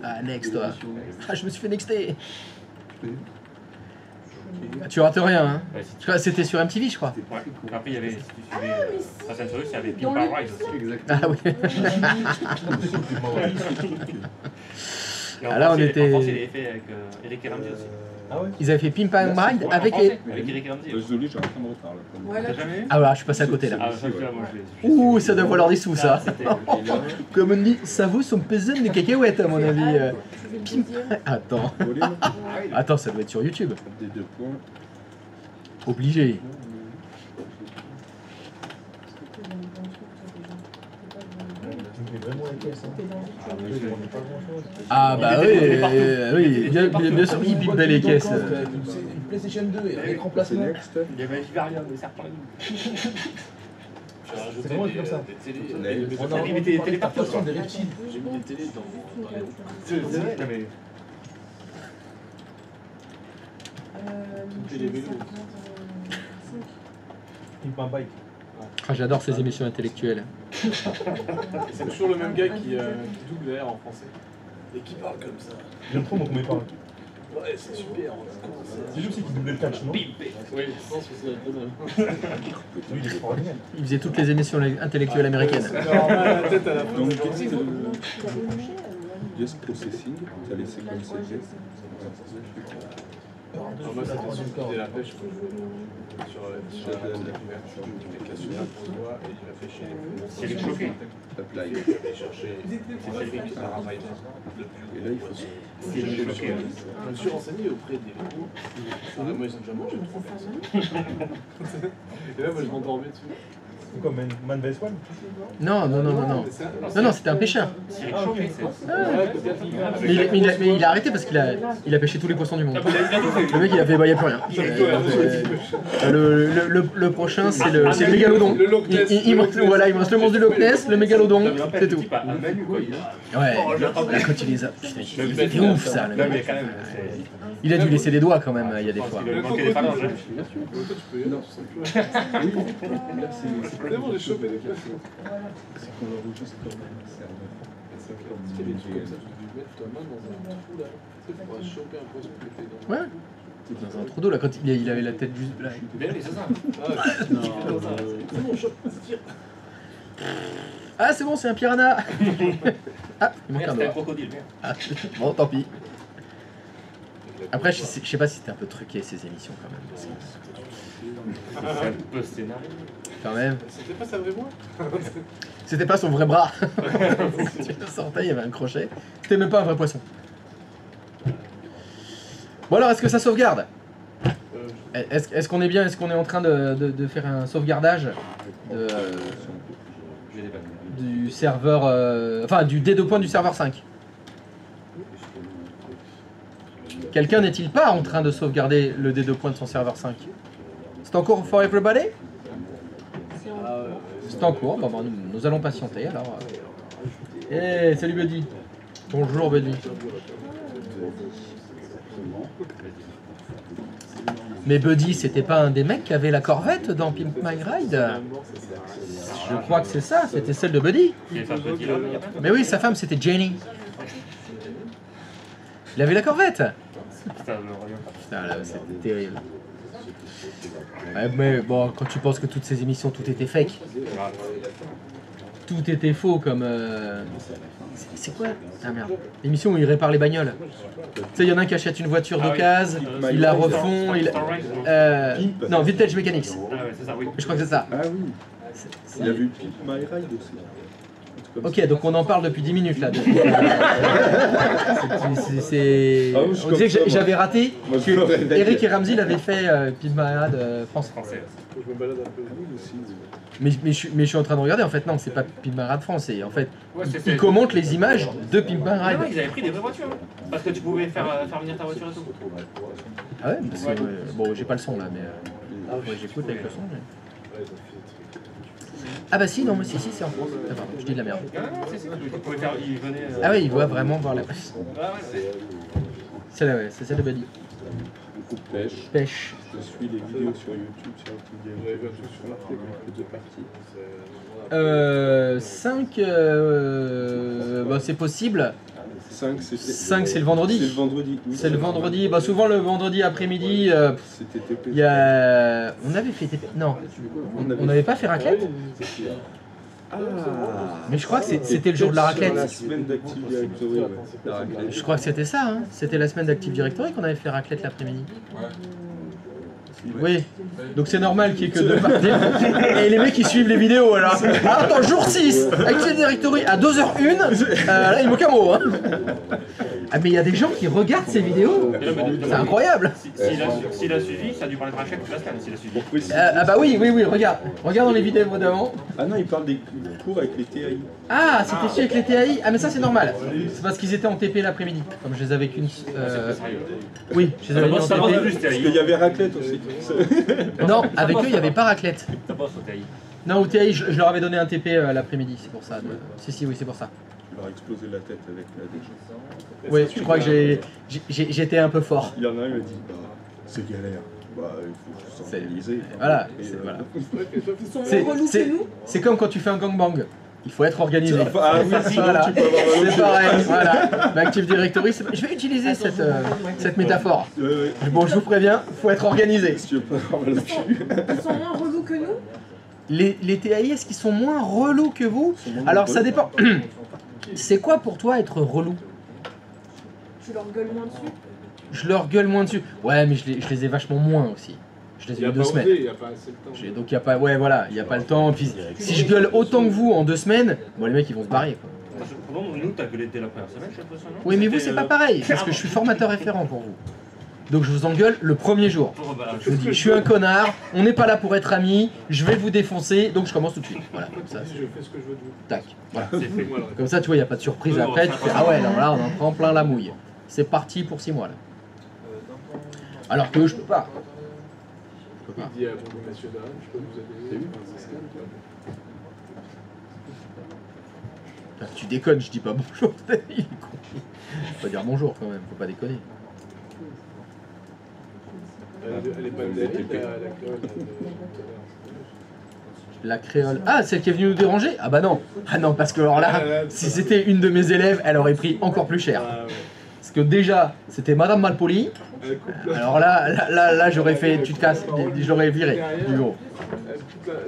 Ah, Next, toi. Ah, je me suis fait nexter. Ah, tu rates rien, hein. Ouais, Je crois que c'était sur MTV, je crois. Ouais. Après, il y avait, si tu suivais Fast and Furious, il y avait Dans Pimpa le Ride aussi. Exactement. Ah oui. Et en Ah, là, France, on était- En France, il avait fait avec Eric et Ramsey aussi. Ah ouais. Ils avaient fait Pimp and Ride En avec... français, avec Eric et Ramsey. Désolé, j'ai un peu de retard là. Ouais, là, T'as jamais vu? Ah voilà, je suis passé à côté, là. Ah, ça, moi, je l'ai. Ouh, ça doit valoir des sous, ça. C'était- Comme on dit, ça vaut son pesant de cacahuètes, à mon avis. tu veux le deuxième? Attends. Volé, là. Attends, ça doit être sur YouTube. Des 2 points. Obligé. Ah bah oui, oui, bien sûr, il pipe les caisses. Une PlayStation 2 et un écran C'est plasma. next. Il y avait Vivarium, le serpent. C'est vraiment comme ça. On a mis des téléporteurs. Attention, des reptiles. J'ai mis des télés dans... C'est vrai, non mais. Ah, j'adore ces émissions intellectuelles. C'est toujours le même gars qui double R en français. Et qui parle comme ça. J'aime trop comment il parle. Ouais, c'est super. C'est lui aussi qui doublait le catch, non? Oui, je pense que c'est un peu même. Lui, il est extraordinaire. Il faisait toutes les émissions intellectuelles américaines. C'est normal, la tête à la fin. Donc, de la journée. Just processing, t'as laissé comme c'était. Moi, c'était sur la pêche. Sur la couverture, tu fais casser la proie et il réfléchit. C'est les choqués. Apply. Il chercher. C'est Frédéric qui a travaillé. Et là, il faut C'est les choqués. Je me suis renseigné auprès des ricos. Moi, ils ont déjà mangé 3 personnes. Et là, moi, je m'endormais dessus. C'est quoi, Man vs One? Non, non, non, non, non. Non, non, c'était un pêcheur. C'est les choqués, c'est. Mais il a arrêté parce qu'il a pêché tous les poissons du monde. Le mec, il a fait, bah, il n'y a plus rien. Le prochain, c'est le mégalodon. Il me reste le monstre du Loch Ness, le mégalodon, c'est tout. Ouais, là, quand il les a. Putain, c'est ouf ça, le mec. Il a dû laisser des doigts quand même, il y a des fois. Il manquait des phalanges. Non, C'est bon, j'ai chopé des places. c'est qu'on l'enregistre comme un serveur. Tu peux mettre ta main dans un trou là. Tu sais, pour choper un poisson qui était dans. Ouais. Dans un trou d'eau là, quand il avait la tête juste là. Bien, oui, c'est ça. C'est bon, chope, tire. Ah, c'est bon, c'est un piranha. Ah, il manque un C'était un doigt. crocodile, merde. Ah, bon, tant pis. Après, je sais pas si c'était un peu truqué ces émissions quand même. C'est un peu scénario. Quand même. C'était pas sa vraie voix? C'était pas son vrai bras. Tu le sentais, il y avait un crochet. C'était même pas un vrai poisson. Bon alors, est-ce que ça sauvegarde? Est-ce qu'on est bien? Est-ce qu'on est en train de faire un sauvegardage du serveur... enfin, du D2 du serveur 5? Quelqu'un n'est-il pas en train de sauvegarder le D2 de son serveur 5? C'est en cours for everybody? C'est en cours, bon, nous allons patienter alors. Eh, salut Buddy. Bonjour Buddy. Mais Buddy, c'était pas un des mecs qui avait la corvette dans Pimp My Ride? Je crois que c'est ça, c'était celle de Buddy. Mais oui, sa femme c'était Jenny. Il avait la corvette. Putain, là, c'était terrible. Ouais, mais bon, quand tu penses que toutes ces émissions, tout était fake. Tout était faux comme... C'est quoi? Ah merde. L'émission où ils réparent les bagnoles. Tu sais, il y en a un qui achète une voiture d'occasion, ils la refont, non, Vintage Mechanics. Ah ouais, c'est ça, oui. Je crois que c'est ça. Ah oui. Il y avait eu Pimp My Ride aussi. Ok, donc on en parle depuis 10 minutes là. C'est... Ah oui, je On disait que comprends, j'avais raté moi, je que me réveille. Eric et Ramsey l'avaient fait Pimp My Ride France. Français. Faut que je me balade un peu. Aussi. Mais je suis en train de regarder, en fait non, c'est pas Pimp My Ride France, c'est en fait, Ouais, ils commentent les images de Pimp My Ah Ride. ouais, ils avaient pris des vraies voitures. Parce que tu pouvais faire venir ta voiture et tout. Ah ouais, parce que, bon j'ai pas le son là, mais ouais, j'écoute avec le son. Mais... Ah bah si, non, mais si, c'est en France. Ah, pardon, je dis de la merde. Ah non, c'est tu pouvais faire, ils venaient... Ah ouais, il voit vraiment voir la... Ah ouais, Celle-là, ouais, c'est celle de Buddy. Beaucoup de pêche. Pêche. Je suis les vidéos sur YouTube, sur Active sur la deux parties. 5, bah, c'est possible. 5, c'est le vendredi. C'est le vendredi. Oui, C'est le vendredi. Bah, souvent le vendredi après-midi, C'était TP. il y a... On avait fait... Non, on n'avait pas fait raclette. Ah. Mais je crois que c'était le jour de la Sur la raclette. semaine d'Active Directory, ouais. La raclette. Je crois que c'était ça, hein. C'était la semaine d'Active Directory qu'on avait fait raclette l'après-midi. Oui, donc c'est normal qu'il y ait que 2 parties. Et les mecs ils suivent les vidéos alors. Ah, attends, jour 6, Active Directory à 2h01, là il manque un mot. Hein. Ah mais il y a des gens qui regardent ces vidéos, c'est incroyable. S'il a suivi, ça a dû parler de raclette toute la semaine, s'il a suivi. Ah bah oui, regarde dans les vidéos d'avant. Ah non, il parle des cours avec les TAI. Ah, c'était celui avec les TAI. Ah mais ça c'est normal. C'est parce qu'ils étaient en TP l'après-midi. Comme je les avais qu'une... Oui, je les avais mis en TP. Parce qu'il y avait raclette aussi. Non, avec eux il n'y avait pas raclette. Ça passe au TAI. Non, au TAI je leur avais donné un TP l'après-midi, c'est pour ça. Si, oui, c'est pour ça. Il leur a explosé la tête avec la déchet. Oui, je crois que j'étais un peu fort. Il y en a un, il m'a dit, bah, c'est galère. Bah, il faut s'organiser. Voilà, Et, voilà. Ils sont moins relous que nous. C'est comme quand tu fais un gangbang. Il faut être organisé. Ah oui, sinon Voilà. tu peux avoir un C'est pareil, voilà. L'Active Directory, je vais utiliser cette métaphore. Ouais. Bon, je vous préviens, il faut être organisé. Si tu veux pas avoir mal au cul. Ils sont moins relous que nous. Les TAI, est-ce qu'ils sont moins relous que vous? Alors, ça dépend. C'est quoi pour toi être relou? tu leur gueules moins dessus. Je leur gueule moins dessus. Ouais, mais je les ai vachement moins aussi. Je les ai eu 2 semaines. Il n'y a pas assez de temps. Donc il y a pas, ouais voilà, il y a pas le temps. Puis si je gueule autant que vous en 2 semaines, bon les mecs ils vont se barrer quoi. Pourtant, nous, t'as gueulé dès la première semaine, j'ai l'impression, non? Oui mais vous c'est pas pareil, parce que je suis formateur référent pour vous. Donc je vous engueule le premier jour. Je vous dis, je suis un connard, on n'est pas là pour être amis, je vais vous défoncer, donc je commence tout de suite. Voilà, comme ça. Je fais ce que je veux de vous. Tac, voilà. C'est fait. Comme ça tu vois, il n'y a pas de surprise Oui, après, bon, tu ça fais va. ah ouais, là on en prend plein la mouille. C'est parti pour 6 mois là. Alors que je peux pas. Je peux pas. Il dit à bonjour messieurs dames, je peux vous aider. Putain, tu déconnes, je dis pas bonjour, il est con. Faut pas dire bonjour quand même, faut pas déconner. Elle est pas de David, la créole de La créole. Ah, celle qui est venue nous déranger? Ah bah non. Ah non, parce que alors là, si c'était une de mes élèves, elle aurait pris encore plus cher. Ah ouais. Parce que déjà, c'était Madame Malpoli. Alors là, j'aurais fait, tu te casses, j'aurais viré du bureau. Tu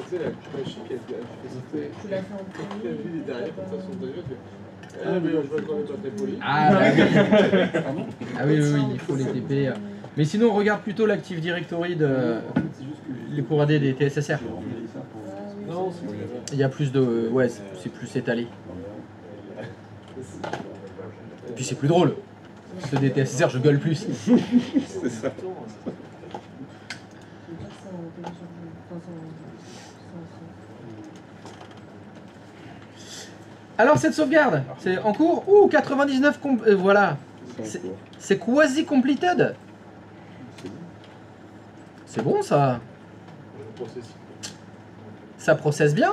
sais, la coupe chic, elle fait Tu l'as fait en la premier. vie derrière, comme ça, son derrière, tu fais. Ah, mais je vois qu'on est pas très poli. Ah bah oui. Ah oui, oui, oui, il faut les TP. Mais sinon, on regarde plutôt l'Active Directory les pour AD des TSSR. Non, c'est bon. Il y a plus de... Ouais, c'est plus étalé. Et puis c'est plus drôle. Ceux des TSSR, je gueule plus. C'est ça. Alors cette sauvegarde, c'est en cours? Ouh, 99 voilà. C'est quasi completed. C'est bon ça. Ça processe bien.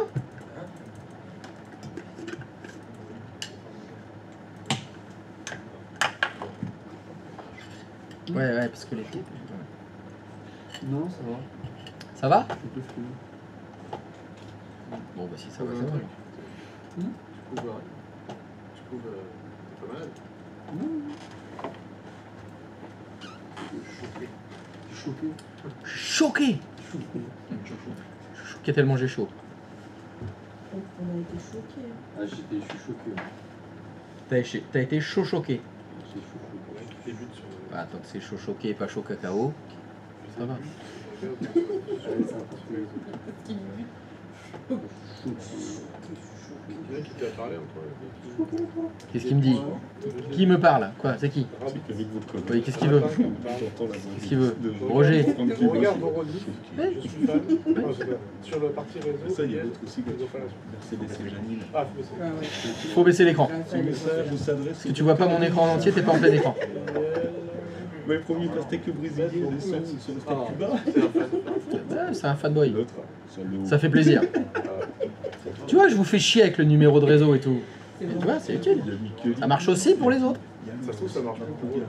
Ouais, parce que les... Non, ça va. Ça va? Je suis un peu flou. Bon bah si ça va, ça va. Tu trouves t'es pas malade? Choqué. Choqué. Choqué tellement j'ai chaud. On a été choqués. Ah, je suis choqué. T'as été chaud choqué. C'est choqué. Tu débutes sur Bah, tant que c'est chaud choqué et pas chaud cacao, ça va. Il y en a qui t'a parlé entre eux. Qu'est-ce qu'il me dit? Qui me parle? Quoi? C'est qui? C'est qu'avec vos collègues. Oui, qu'est-ce qu'il veut? J'entends la Qu'est-ce qu'il veut? de- Roger. On regarde vos rediffs. Je suis fan. Ah, c'est bien. Sur le parti réseau. Ça, il y a d'autres aussi. les opérations. Mercedes et Janine. Ah, c'est Faut baisser l'écran. Ce message vous s'adresse. Parce que tu vois pas mon écran en entier, t'es pas en plein écran. Ouais, premier pastèque brésilien, descend sur le steak cubain. Ouais, c'est un fanboy. L'autre, sur le haut. Ça fait plaisir. Tu vois, je vous fais chier avec le numéro de réseau et tout. Et tu vois, c'est utile. Il a mis que Ça marche aussi pour les autres. Ça se trouve, ça marche pas pour eux.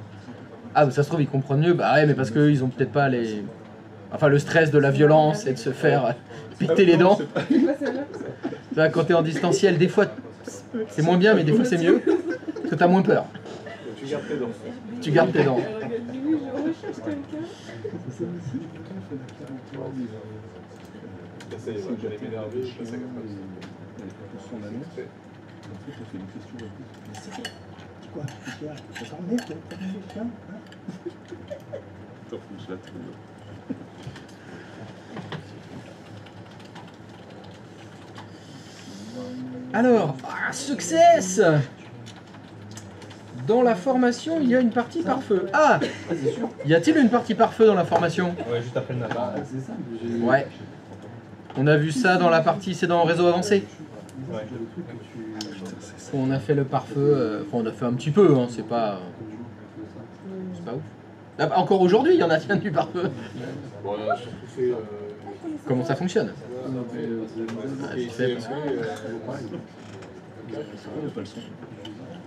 Ah, bah, ça se trouve, ils comprennent mieux. Bah ouais, mais parce qu'eux, ils ont peut-être pas les... Enfin, le stress de la violence et de se faire péter les dents. Tu vois, quand t'es en distanciel, des fois, c'est moins bien, mais des fois, c'est mieux. Parce que t'as moins peur. Tu gardes tes dents. Tu gardes tes dents. Je recherche quelqu'un. J'allais m'énerver, je passais comme ça. pour son annonce. En fait, on fait une question rapide. C'est quoi? Ça t'emmerde, quelqu'un? Attends, faut que je la trouve. Alors, success! Dans la formation, il y a une partie par feu. Ah! Y a-t-il une partie par feu dans la formation? Ouais, juste après le nap. C'est ça. Ouais. On a vu ça dans la partie, c'est dans réseau avancé. Ouais. On a fait le pare-feu, enfin on a fait un petit peu, hein, c'est pas ouf. Ah, encore aujourd'hui, il y en a tiens du pare-feu. Bon, on a surtout fait. Comment ça fonctionne? Ah, tu sais, parce que-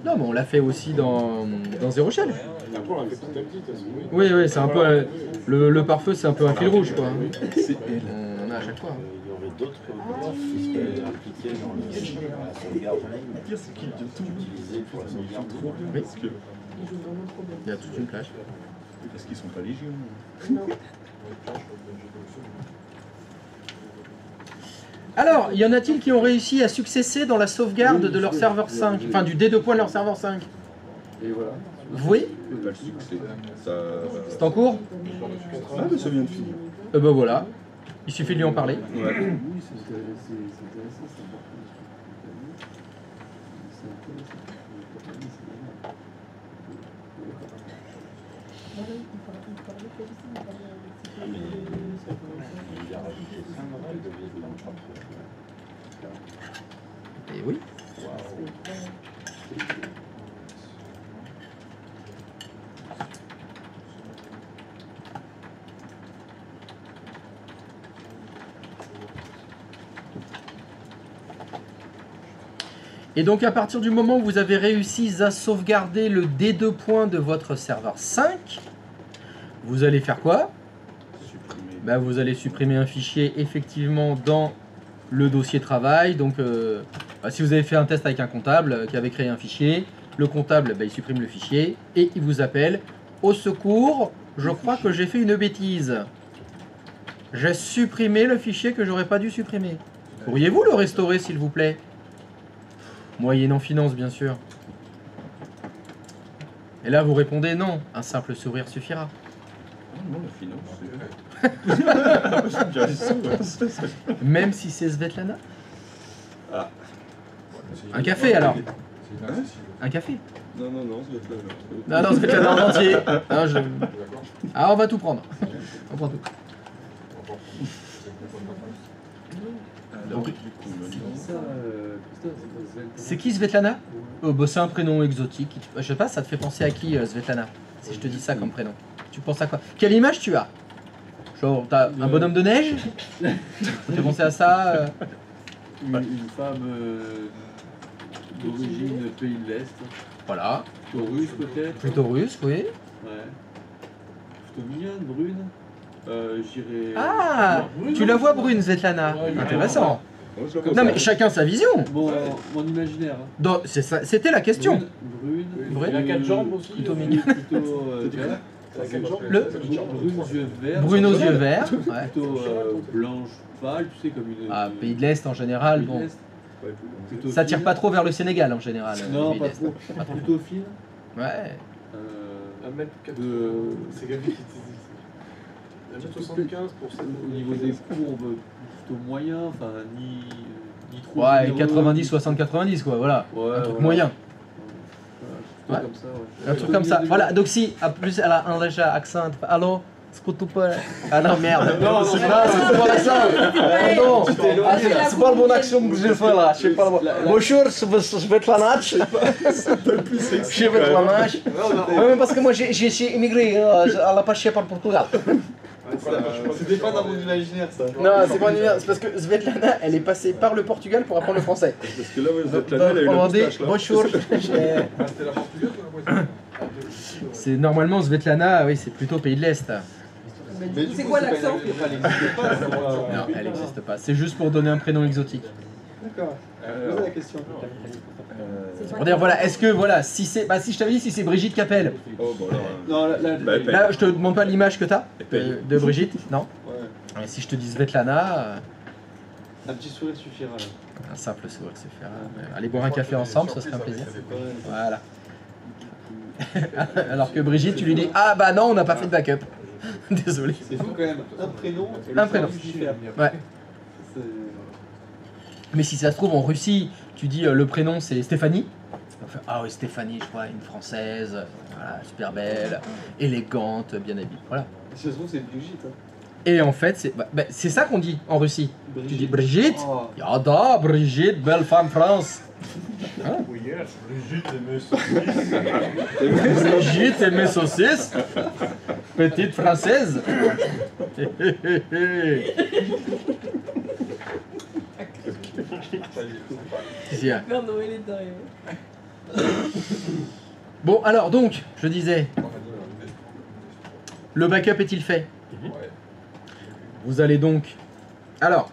Non, mais on l'a fait aussi dans Zero Shell. Après, on l'a fait petit à petit, de toute façon, oui. Oui, oui, c'est un peu le pare-feu, c'est un peu un fil rouge, quoi. C'est elle. On en a à chaque fois. Il y aurait d'autres qui seraient impliqués dans la sauvegarde. Le pire, c'est qu'il vient tout Utilisés pour la Ils font sauvegarde. trop bien Oui. parce que Ils jouent vraiment trop bien. Il y a toute une plage. parce qu'ils sont pas légion. Non. Alors, y en a-t-il qui ont réussi à successer dans la sauvegarde de leur serveur 5, enfin du D2 point de leur serveur 5? Et voilà. Oui. pas le succès. Ça... C'est en cours? Ah, mais ça vient de finir. Ben voilà. Il suffit de lui en parler. Ouais. Oui, c'est intéressant, c'est important. C'est intéressant. Ah, mais il a rajouté 5 règles de Vietnam, je crois. Et oui. Et donc à partir du moment où vous avez réussi à sauvegarder le D2 points de votre serveur 5, vous allez faire quoi? Supprimer. Bah, vous allez supprimer un fichier effectivement dans le dossier travail. Donc si vous avez fait un test avec un comptable qui avait créé un fichier, le comptable il supprime le fichier et il vous appelle au secours, je crois que j'ai fait une bêtise. J'ai supprimé le fichier que j'aurais pas dû supprimer. Pourriez-vous le restaurer s'il vous plaît? Moyennant finance bien sûr. Et là vous répondez non, un simple sourire suffira. Non, la finance, c'est... Même si c'est Svetlana? Ah. Un café alors? Un café? Non, c'est la même. Non, non, Svetlana en entier. Non, Ah, on va tout prendre. On prend tout. Alors, Donc, du coup, maintenant... c'est qui Svetlana? Bah, c'est un prénom exotique. Je sais pas, ça te fait penser à qui Svetlana? Si je te dis ça comme prénom. Tu penses à quoi? Quelle image tu as? Genre, t'as un bonhomme de neige? Ça te fait penser à ça Une femme d'origine pays de l'Est. Voilà. Plutôt russe peut-être. Plutôt russe, oui. Ouais. Plutôt mignonne, brune. J'irais. Ah, tu la vois brune, Svetlana. Intéressant. Moi, je la vois Non pas. mais chacun sa vision. Mon imaginaire. Hein. Donc, c'était la question. Brune. Brune. Il a 4 jambes aussi. Plutôt mignon. Plutôt vert. Le Brune aux yeux verts. brune aux yeux verts. Ouais. Plutôt blanche pâle, tu sais, comme une. Ah, pays de l'Est en général, pays de bon. l'Est. Plutôt Ça tire fine. pas trop vers le Sénégal en général. Non, pays pas d'Est. trop. Plutôt fine. Ouais. 1m80. De... C'est Gabi qui te dit. 1m75 pour ça. Au niveau des courbes, plutôt moyen, enfin, ni trop. Ouais, généreux, 90, 60, 90 quoi, voilà. Ouais, Un truc voilà. moyen. Plutôt Ouais. comme ça, ouais. Un truc comme ça. Voilà, donc si, en plus elle a un léger accent. Allô? Écoute pas. Ah non, merde. Non, c'est pas mon accent. Non, c'est pas le bon accent que j'ai fait là. Je sais pas le bon. Bonjour, je vais te la natch. Je vais te la natch. Oui, parce que moi j'ai immigré à la Pache par Portugal. C'était pas dans mon imaginaire ça. Non, c'est pas un c'est parce que Svetlana, elle est passée par le Portugal pour apprendre le français. Parce que là, ouais, Svetlana, elle a eu la moustache, là. Bonjour. C'était la portugaise ou la voiture? C'est normalement Svetlana, oui, c'est plutôt pays de l'Est. C'est quoi l'accent? Non, elle n'existe pas. C'est juste pour donner un prénom exotique. D'accord. Posez la question. Pour dire voilà, est-ce que voilà, si c'est, bah si je t'avais dit si c'est Brigitte Capel. Oh, bon, alors... Non, là, Bah, elle paye. Là, je te demande pas l'image que t'as paye. de Brigitte, non. Ouais. Et si je te dis Svetlana, Un petit sourire suffira là. un simple sourire suffira. Allez boire un café ensemble, ce serait un plaisir. Voilà. Alors que Brigitte, tu lui dis ah bah non, on n'a pas fait de backup. Désolé. C'est fou quand même. Un prénom. et le Un prénom. service diffère. Ouais. C'est- Mais si ça se trouve en Russie, tu dis le prénom c'est Stéphanie. On fait, ah oui Stéphanie, je vois une française, voilà, super belle, élégante, bien habillée. Voilà. Si ça se trouve, c'est Brigitte. Hein. Et en fait, c'est ça qu'on dit en Russie. Tu dis Brigitte, Oh. Yada, Brigitte, belle femme France. Hein? Oui, yes, Brigitte et mes saucisses. Brigitte et mes saucisses. Petite française. Qu'est-ce qu'il y a? Père Noël est arrivé. Bon, alors donc, je disais, le backup est-il fait? Vous allez donc... Alors,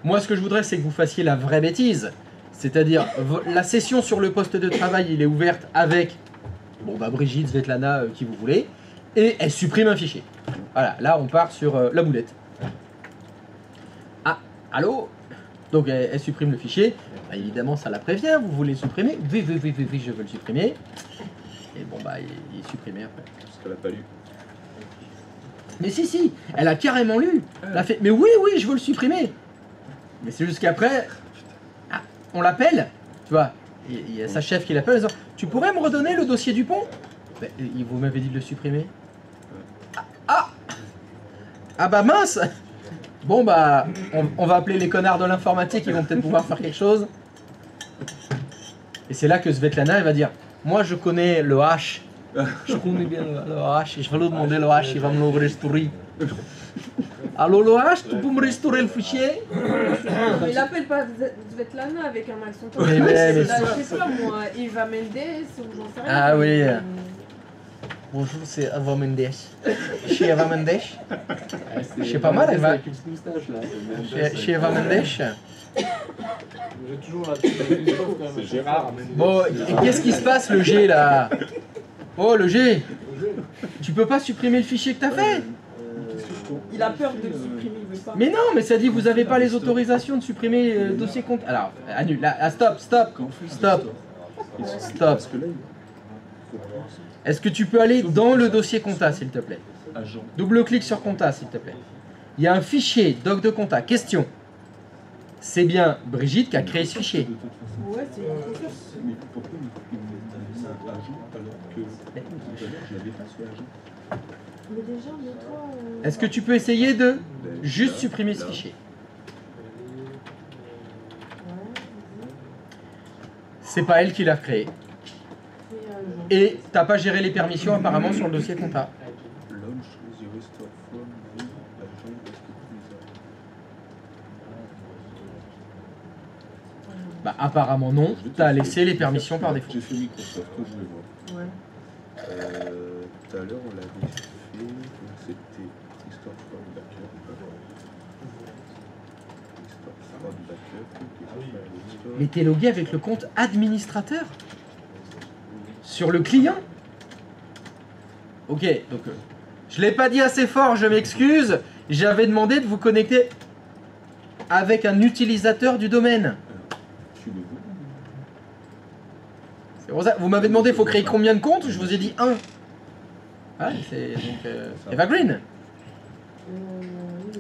moi ce que je voudrais c'est que vous fassiez la vraie bêtise. C'est-à-dire, la session sur le poste de travail, il est ouverte avec, bon bah Brigitte, Svetlana, qui vous voulez, et elle supprime un fichier. Voilà, là on part sur la boulette. Ah, allô? Donc elle supprime le fichier. Bah, évidemment, ça la prévient, vous voulez le supprimer. Oui, je veux le supprimer. Et bon, bah, il est supprimé après. Parce qu'elle a pas lu. Mais si, elle a carrément lu. Elle a fait, mais oui, je veux le supprimer. Mais c'est juste qu'après, on l'appelle, tu vois. Il y a sa chef qui l'appelle en disant, tu pourrais me redonner le dossier du pont? Ben, vous m'avez dit de le supprimer. Ah bah mince. Bon bah, on va appeler les connards de l'informatique, ils vont peut-être pouvoir faire quelque chose. Et c'est là que Svetlana, elle va dire, moi je connais le H. Je connais bien le H, et je vais lui demander le H, il va me le restaurer. Allô le H, tu peux me restaurer le fichier? Mais il appelle pas Svetlana avec un accent comme Mais je sais pas moi, Eva Mendes ou j'en sais rien. Ah oui. Bonjour, c'est Eva Mendes. Chez Eva Mendes? C'est pas mal, Eva. Chez Eva Mendes? J'ai toujours la c'est Gérard. Bon, et qu'est-ce qui se passe le G là? Oh le G, tu peux pas supprimer le fichier que t'as fait? Il a peur de le supprimer, il veut pas. Mais non, mais ça dit vous avez pas les autorisations de supprimer le dossier compte. Alors, annule, là, stop. Est-ce que tu peux aller dans le dossier compta s'il te plaît? Double-clic sur compta s'il te plaît. Il y a un fichier, doc de compta, question. C'est bien Brigitte qui a créé ce fichier. Ouais, c'est une question. Mais pourquoi il met agent alors que tout à l'heure je l'avais pas ce agent? Mais déjà, toi. Est-ce que tu peux essayer de juste supprimer ce fichier? C'est pas elle qui l'a créé. Et t'as pas géré les permissions apparemment sur le dossier compta. Bah apparemment non, t'as laissé les permissions par défaut. J'ai fait Microsoft, je vais voir. Ouais. Tout à l'heure on l'avait fait, donc c'était Restore from Backup. Restore from Backup. Mais t'es logué avec le compte administrateur? Sur le client? Ok, donc je l'ai pas dit assez fort, je m'excuse. J'avais demandé de vous connecter avec un utilisateur du domaine. C'est pour ça, vous m'avez demandé, il faut créer combien de comptes? Je vous ai dit un. Ah, c'est donc Eva Green.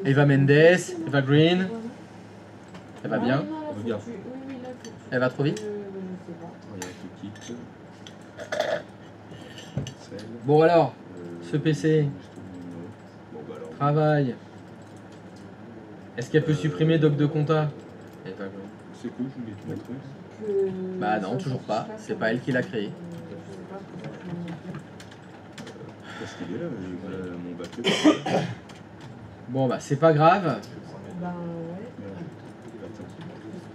Eva Mendes, Eva Green. Elle va bien. Elle va trop vite. Bon alors, ce PC. Travail. Est-ce qu'elle peut supprimer doc de compta? C'est quoi, je voulais te montrer? Bah non, toujours pas. C'est pas elle qui l'a créé. Parce qu'il est là, mon backup. Bon bah c'est pas grave.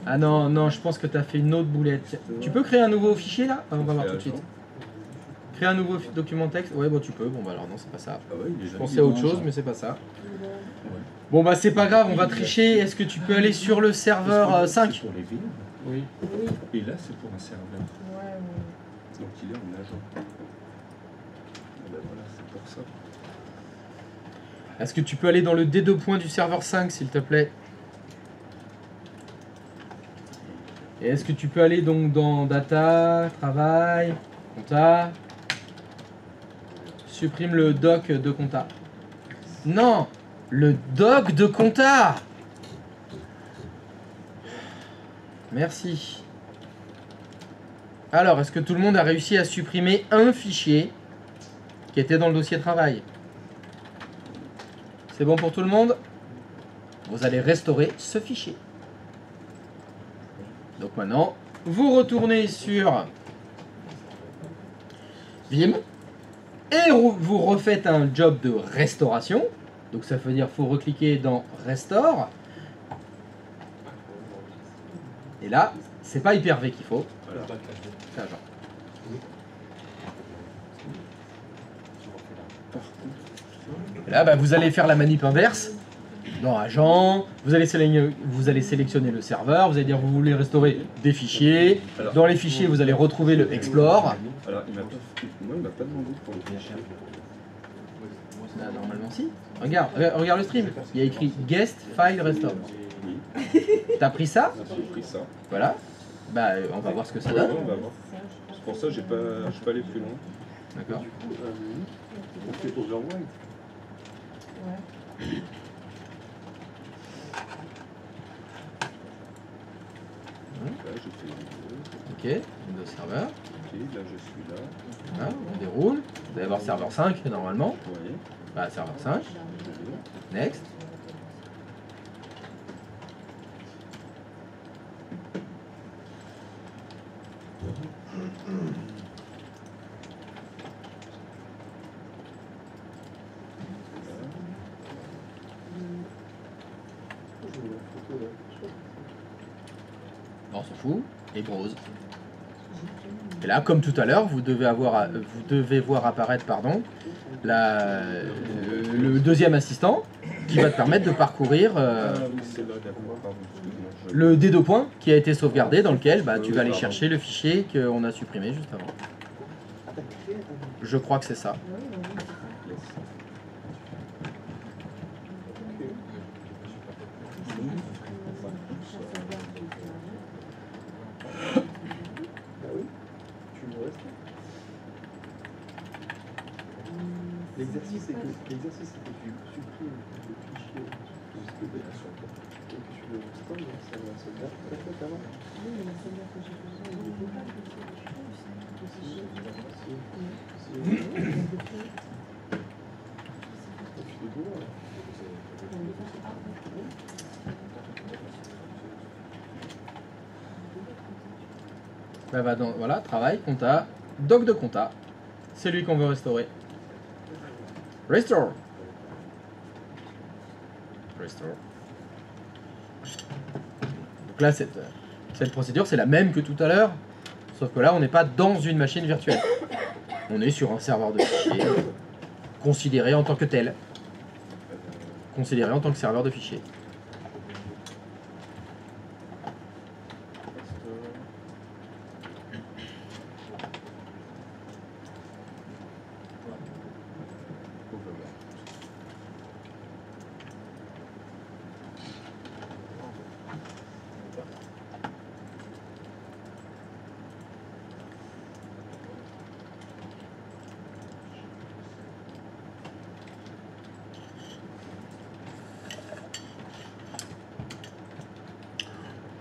Ah non, je pense que t'as fait une autre boulette. Tu peux créer un nouveau fichier là? On va voir tout de suite. Créer un nouveau document texte? Ouais, bon tu peux. Bon bah alors non, c'est pas ça. Je pensais à autre chose, mais c'est pas ça. Bon bah c'est pas grave, on va tricher. Est-ce que tu peux aller sur le serveur 5? Pour les villes. Oui. Et là c'est pour un serveur. Donc il est en agent. Et ben voilà, c'est pour ça. Est-ce que tu peux aller dans le D2 point du serveur 5 s'il te plaît? Et est-ce que tu peux aller donc dans data, travail, compta? Supprime le doc de compta. Non, le doc de compta. Merci. Alors, est-ce que tout le monde a réussi à supprimer un fichier qui était dans le dossier travail? C'est bon pour tout le monde? Vous allez restaurer ce fichier. Donc maintenant, vous retournez sur Vim et vous refaites un job de restauration. Donc ça veut dire qu'il faut recliquer dans Restore. Et là, c'est pas Hyper-V qu'il faut. Voilà. C'est agent. Et là, bah, vous allez faire la manip inverse. Dans Agent, vous allez sélectionner le serveur, vous allez dire vous voulez restaurer des fichiers. Dans les fichiers, vous allez retrouver le Explore. Alors, il m'a pas demandé pour le fichier. Normalement, si. Regarde le stream. Il y a écrit Guest File Restore. T'as pris ça? J'ai pris ça. Voilà. Bah, on va voir ce que ça donne. On va voir. C'est pour ça que je suis pas allé plus loin. D'accord. Du coup, on fait overwrite. Ouais. Là, je fais Ok, Windows Server. ok, là je suis là. Voilà, on déroule. Vous allez avoir serveur 5 normalement. Ouais. Bah, serveur 5. Next. Bon, on s'en fout. Et browse. Et là, comme tout à l'heure, vous devez voir apparaître le deuxième assistant qui va te permettre de parcourir oui, c'est là, d'accord, pardon. Excuse-moi, le D2 points qui a été sauvegardé dans lequel tu vas aller chercher le fichier qu'on a supprimé juste avant. Je crois que c'est ça. L'exercice c'est que tu supprimes le fichier de stockage et que tu le scannes dans sa sauvegarde. Tu l'as fait avant? Oui, mais la sauvegarde que j'ai faisue, elle n'était pas Bah, va dans, voilà, travail, compta, doc de compta. C'est lui qu'on veut restaurer. Restore. Restore. Donc là, cette procédure, c'est la même que tout à l'heure. Sauf que là, on n'est pas dans une machine virtuelle. On est sur un serveur de fichiers considéré en tant que tel. Considéré en tant que serveur de fichiers.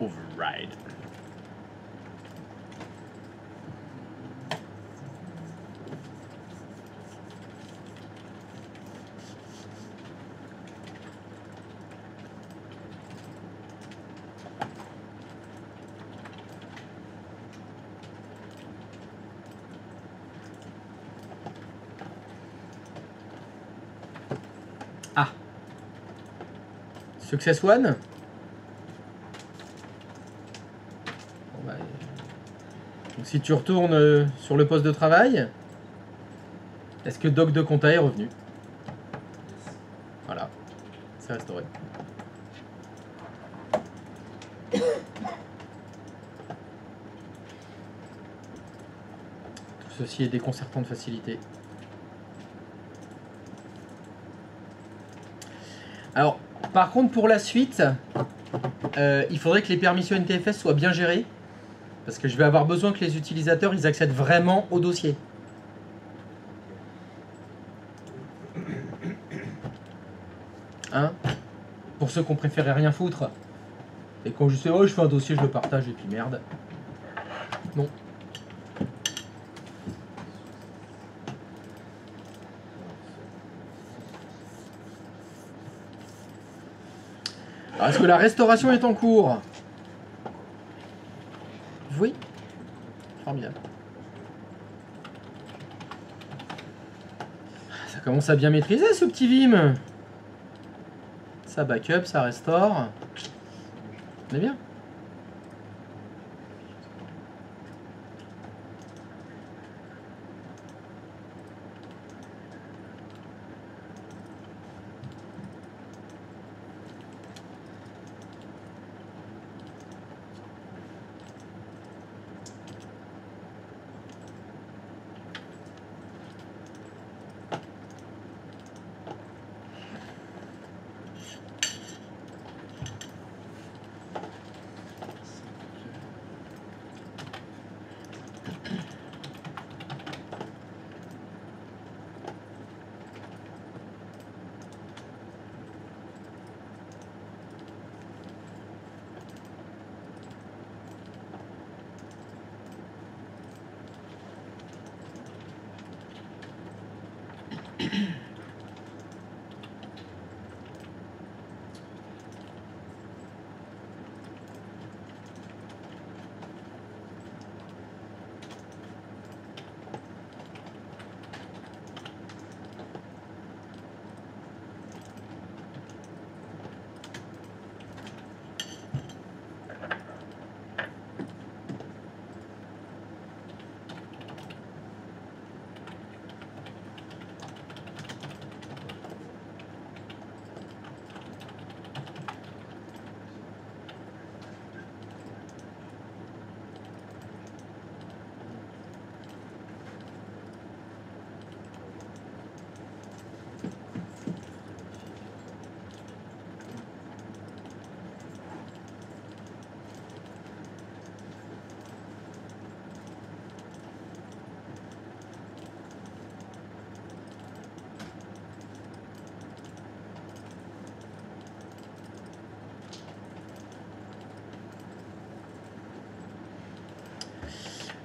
Override. Ah. Success one. Donc, si tu retournes sur le poste de travail, est-ce que doc de compta est revenu? Voilà, c'est restauré. Tout ceci est déconcertant de facilité. Alors, par contre, pour la suite, il faudrait que les permissions NTFS soient bien gérées. Parce que je vais avoir besoin que les utilisateurs ils accèdent vraiment au dossier. Hein? Pour ceux qui ont préféré rien foutre. Et quand je sais, oh je fais un dossier, je le partage et puis merde. Non. Alors est-ce que la restauration est en cours? Oui. Formidable. Ça commence à bien maîtriser ce petit Vim. Ça backup, ça restaure. On est bien.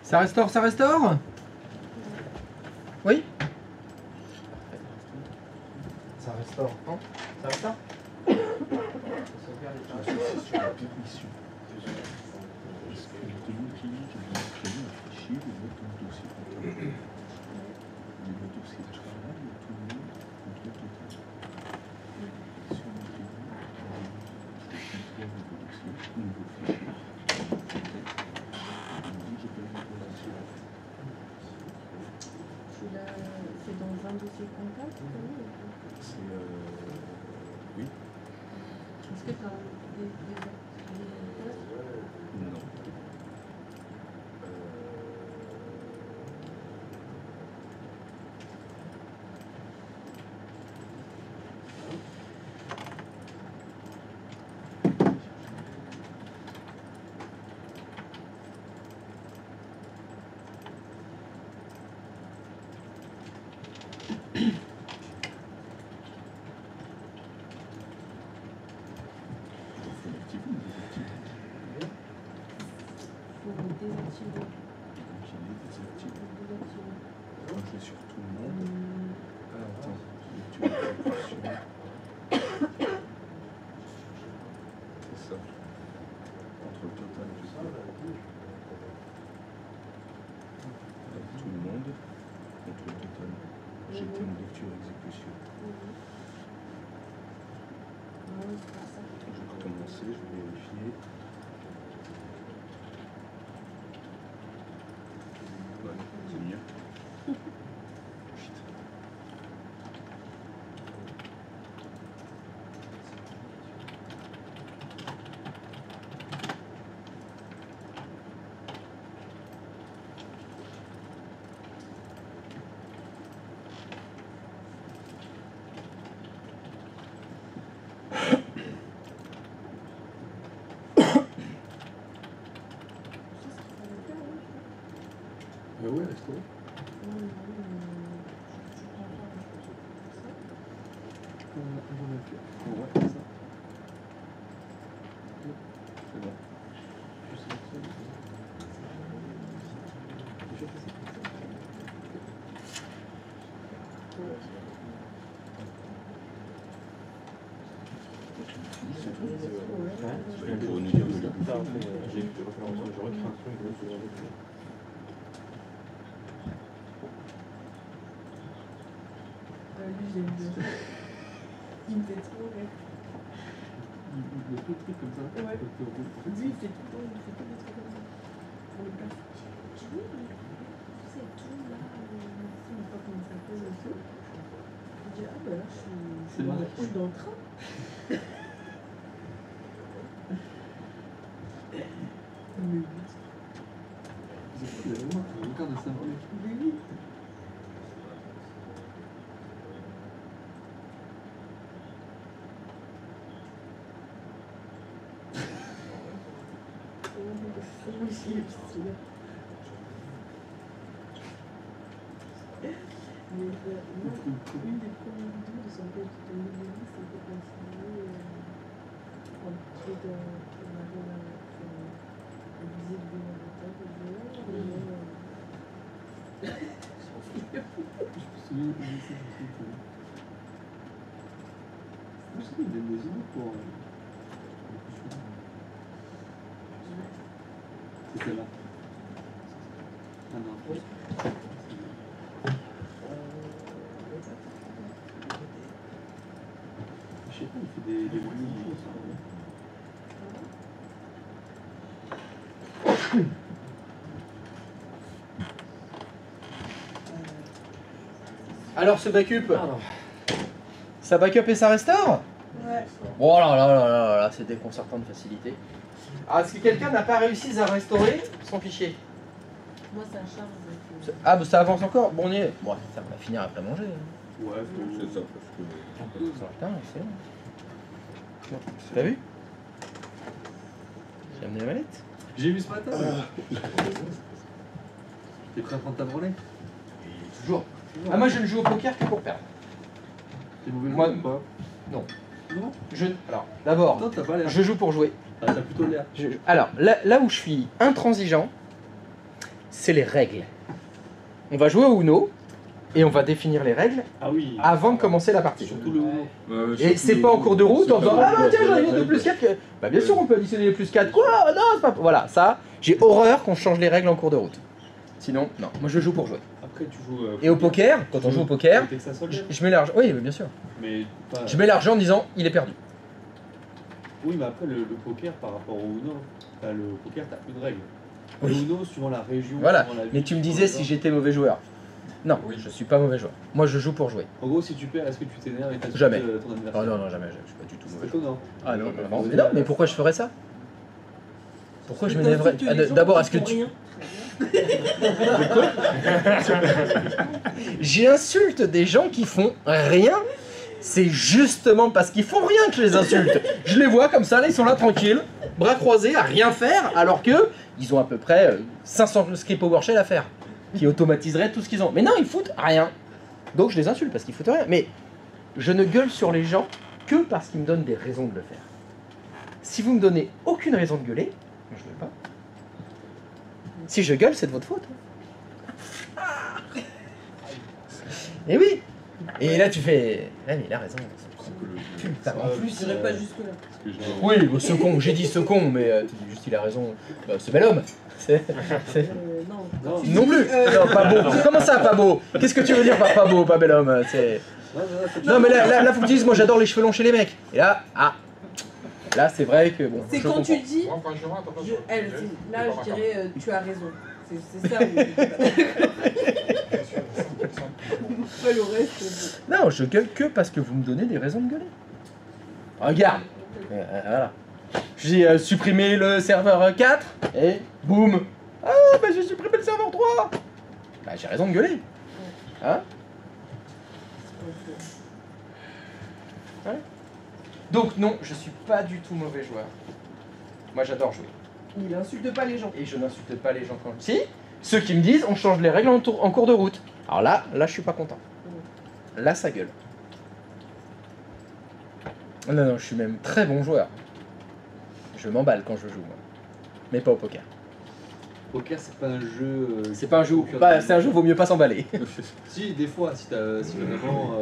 Ça restaure, ça restaure? Oui? Ça restaure. Non? Ça restaure? Je suis sur la permission. Est-ce que le client qui vient de créer un fichier de votre dossier comptable? Le dossier de travail, tout le monde, contrôle total. Sur le client, je contrôle vos dossiers, nouveau fichier. Je peux vous relation. C'est dans un dossier comptable, C'est oui. Est-ce que tu as des postes? Non. Je vais vérifier. Ouais, c'est mieux. Ouais, restaurant. Ouais, c'est ça. C'est bon. Pour nous dire de là. J'ai eu de refaire ensemble, je recrée un truc, je vais Lui, j'aime bien. Il me fait trop rire. Il met tout le truc comme ça. Ouais. Lui, il fait tout le temps, il fait que des trucs comme ça. Pour le place. Je dis, oui, mais tu sais, tout là, je sais pas comment ça s'appelle et tout. Je dis, ah ben là, je suis dans le train. Mais oui. Il a vraiment un regard de savoir. Mais oui. Une des premières vidéos de son page de 2010, c'était quand il est en pied de la visite de l'hôpital. Je me souviens de ça. Je sais qu'il donne des idées pour. C'est celle-là. Ah non. Oui. Je sais pas, il fait des bruits. Alors ce backup, ça backup et ça restaure? Ouais. Oh là là là là là, c'est déconcertant de facilité. Ah, est-ce que quelqu'un n'a pas réussi à restaurer son fichier? Moi, ça charge. Ah, bah ça avance encore? Bon, on y est. Bon, ça va finir après manger. Hein. Ouais, c'est ça, parce que... Putain, c'est bon. T'as vu? J'ai amené la mallette. J'ai vu ce matin. T'es prêt à prendre ta branlée? Toujours. Ah, moi je ne joue au poker que pour perdre. T'es mauvais Moi, ou pas? Non. Non? Alors, d'abord, Non, t'as pas l'air. je joue pour jouer. Ah, t'as plutôt l'air. Alors, là où je suis intransigeant, c'est les règles. On va jouer au Uno et on va définir les règles avant de commencer la partie. Surtout le Uno. Et c'est pas en cours de route en disant « Ah bah tiens, j'en ai une de plus 4 que... » Bah bien sûr, on peut additionner les plus 4. Quoi? Non, c'est pas... Voilà, ça, j'ai horreur qu'on change les règles en cours de route. Sinon, non, moi je joue pour jouer. Après, tu joues. Et au poker, quand on joue au poker, Texas Hold'em. je mets l'argent. Oui, bien sûr. Mais pas- Je mets l'argent en disant il est perdu. Oui, mais après, le poker par rapport au Uno, le poker, t'as une règle. Oui. Le Uno, suivant la région. Voilà. suivant la ville, Mais tu me suivant disais le si genre. j'étais mauvais joueur. Non, je suis pas mauvais joueur. Moi je joue pour jouer. En gros, si tu perds, est-ce que tu t'énerves et t'insultes Jamais. ton adversaire? Oh non, non, jamais. Je suis pas du tout C'est mauvais joueur. étonnant. Ah non, non, non. Mais non, mais pourquoi je ferais ça? Pourquoi je Mais m'énerverais? t'insultes les gens D'abord, qui est-ce que font tu. rien. J'insulte des gens qui font rien. C'est justement parce qu'ils font rien que je les insulte. Je les vois comme ça, là, ils sont là tranquilles, bras croisés, à rien faire, alors que ils ont à peu près 500 scripts PowerShell à faire, qui automatiseraient tout ce qu'ils ont. Mais non, ils foutent rien. Donc je les insulte parce qu'ils foutent rien. Mais je ne gueule sur les gens que parce qu'ils me donnent des raisons de le faire. Si vous me donnez aucune raison de gueuler, je ne gueule pas. Si je gueule, c'est de votre faute. Et oui. Et là tu fais... Ouais, mais il a raison. Putain, en plus... Je dirais pas jusque-là. Oui, bah, ce con, j'ai dit ce con, mais tu dis juste il a raison. Bah, ce bel homme. C'est... Non. Non. Non plus. Non, pas beau. Comment ça, pas beau? Qu'est-ce que tu veux dire par pas beau, pas bel homme? C'est... Non, mais là, faut que tu dises, moi j'adore les cheveux longs chez les mecs. Et là, là c'est vrai que bon. C'est je quand comprends. tu dis, Moi, quand je rentre, attention. là je dirais tu as raison. C'est ça. Après le reste. Non, je gueule que parce que vous me donnez des raisons de gueuler. Regarde. Voilà. J'ai supprimé le serveur 4 et boum. Ah, bah j'ai supprimé le serveur 3. Bah j'ai raison de gueuler. Hein? Ouais. Donc non, je suis pas du tout mauvais joueur. Moi j'adore jouer. Il insulte pas les gens. Et je n'insulte pas les gens quand je... Si, ceux qui me disent on change les règles en cours de route. Alors là je suis pas content. Là ça gueule. Non, non, je suis même très bon joueur. Je m'emballe quand je joue, moi. Mais pas au poker. Poker, c'est pas un jeu. C'est pas un jeu. Bah, c'est un jeu, vaut mieux pas s'emballer. Si, des fois, si vraiment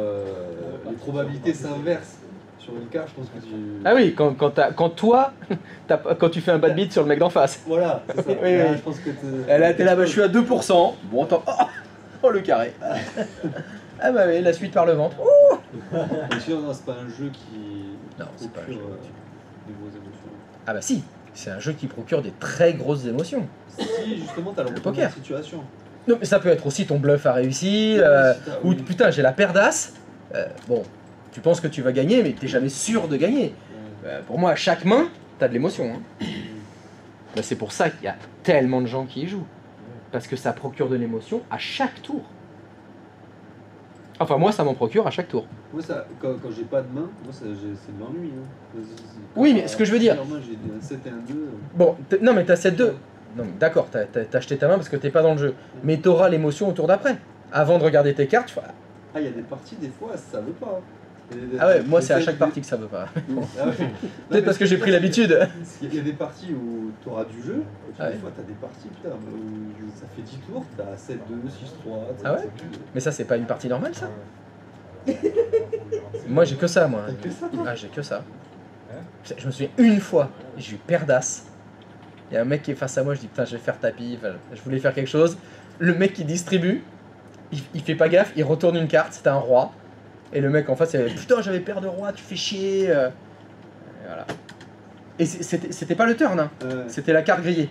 les probabilités s'inversent sur une carte, je pense que tu. Ah oui, quand tu fais un bad beat sur le mec d'en face. Voilà, c'est ça. Oui, Là, oui. je pense que Et là, t'es là, bah, je suis à 2%. Bon, attends. Oh, le carré. Ah bah oui, la suite par le ventre. Oh. Mais sinon, non, c'est pas un jeu qui. Non, c'est pas un procure, jeu. des grosses émotions. Ah bah si, c'est un jeu qui procure des très grosses émotions. Si, justement, t'as le poker. de situation. Non, mais ça peut être aussi ton bluff a réussi, ou oui. putain, j'ai la paire d'as. Bon, tu penses que tu vas gagner, mais t'es jamais sûr de gagner. Pour moi, à chaque main, t'as de l'émotion. Hein. Bah, c'est pour ça qu'il y a tellement de gens qui y jouent. Parce que ça procure de l'émotion à chaque tour. Enfin, moi, ça m'en procure à chaque tour. Moi, ça, quand j'ai pas de main, moi, c'est de l'ennui. Hein. Oui, mais ce que je veux dire- Moi, j'ai un 7 et un 2. Bon, non, mais t'as 7-2. Non, mais d'accord, t'as acheté ta main parce que t'es pas dans le jeu. Mais t'auras l'émotion au tour d'après. Avant de regarder tes cartes, tu fais... Ah, il y a des parties, des fois, ça veut pas. Ah ouais, moi, c'est à Des- chaque partie que ça veut pas. Ah ouais. Peut-être parce que j'ai pris l'habitude. Il y a des parties où tu auras du jeu, et puis Ah ouais. des fois tu as des parties putain, où ça fait 10 tours, tu as 7-2, 6-3. Ah ouais? Mais ça, c'est pas une partie normale, ça? Moi, j'ai que ça, moi. T'as que ça, Ah, j'ai que ça. Je me souviens une fois, j'ai eu paire d'as. Il y a un mec qui est face à moi, je dis putain, je vais faire tapis. Enfin, je voulais faire quelque chose. Le mec qui distribue, il fait pas gaffe, il retourne une carte, c'était un roi. Et le mec en face, il avait putain, j'avais paire de roi, tu fais chier. Et voilà. Et c'était pas le turn, hein. C'était la carte grillée.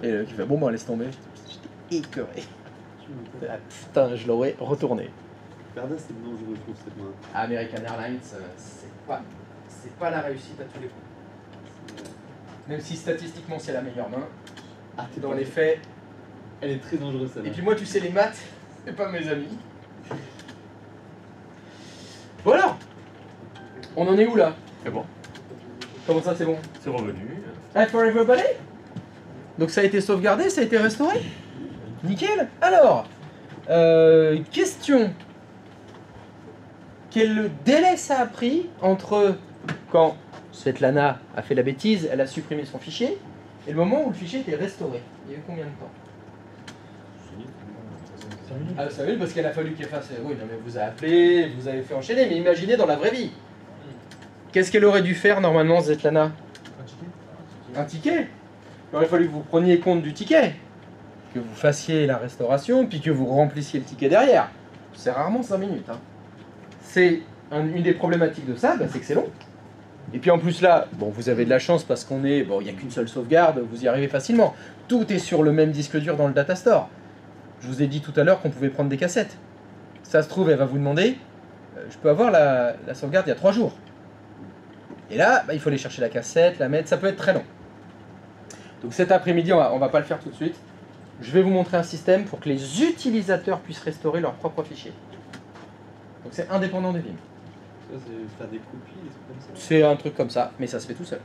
Et le mec il fait bon, bah laisse tomber. J'étais écœuré. Ah, putain, je l'aurais retourné. Perda, c'est le nom, je retrouve cette main. American Airlines, c'est pas la réussite à tous les coups. Même si statistiquement c'est la meilleure main, Ah, t'es dans pas- les faits. Elle est très dangereuse celle-là. Et puis moi, tu sais, les maths, c'est pas mes amis. Bon alors, on en est où là? C'est bon, Comment ça, c'est bon? c'est revenu. Ah, for everybody? Donc ça a été sauvegardé, ça a été restauré? Nickel. Alors, question. Quel délai ça a pris entre quand Svetlana a fait la bêtise, elle a supprimé son fichier, et le moment où le fichier était restauré? Il y a eu combien de temps? Ah, 5 minutes parce qu'il a fallu qu'il fasse. Oui, non, mais vous a appelé, vous avez fait enchaîner, mais imaginez dans la vraie vie. Qu'est-ce qu'elle aurait dû faire normalement, Svetlana? Un ticket. Il aurait fallu que vous preniez compte du ticket, que vous fassiez la restauration, puis que vous remplissiez le ticket derrière. C'est rarement 5 minutes. Hein. C'est une des problématiques de ça, bah, c'est que c'est long. Et puis en plus là, bon, vous avez de la chance parce qu'on est, bon, il n'y a qu'une seule sauvegarde, vous y arrivez facilement. Tout est sur le même disque dur dans le data store. Je vous ai dit tout à l'heure qu'on pouvait prendre des cassettes. Ça se trouve, elle va vous demander, je peux avoir la sauvegarde il y a 3 jours. Et là, bah, il faut aller chercher la cassette, la mettre, ça peut être très long. Donc cet après-midi, on va pas le faire tout de suite. Je vais vous montrer un système pour que les utilisateurs puissent restaurer leurs propres fichiers. Donc c'est indépendant de Vim. Ça, c'est faire des copies, des trucs comme ça. C'est un truc comme ça, mais ça se fait tout seul.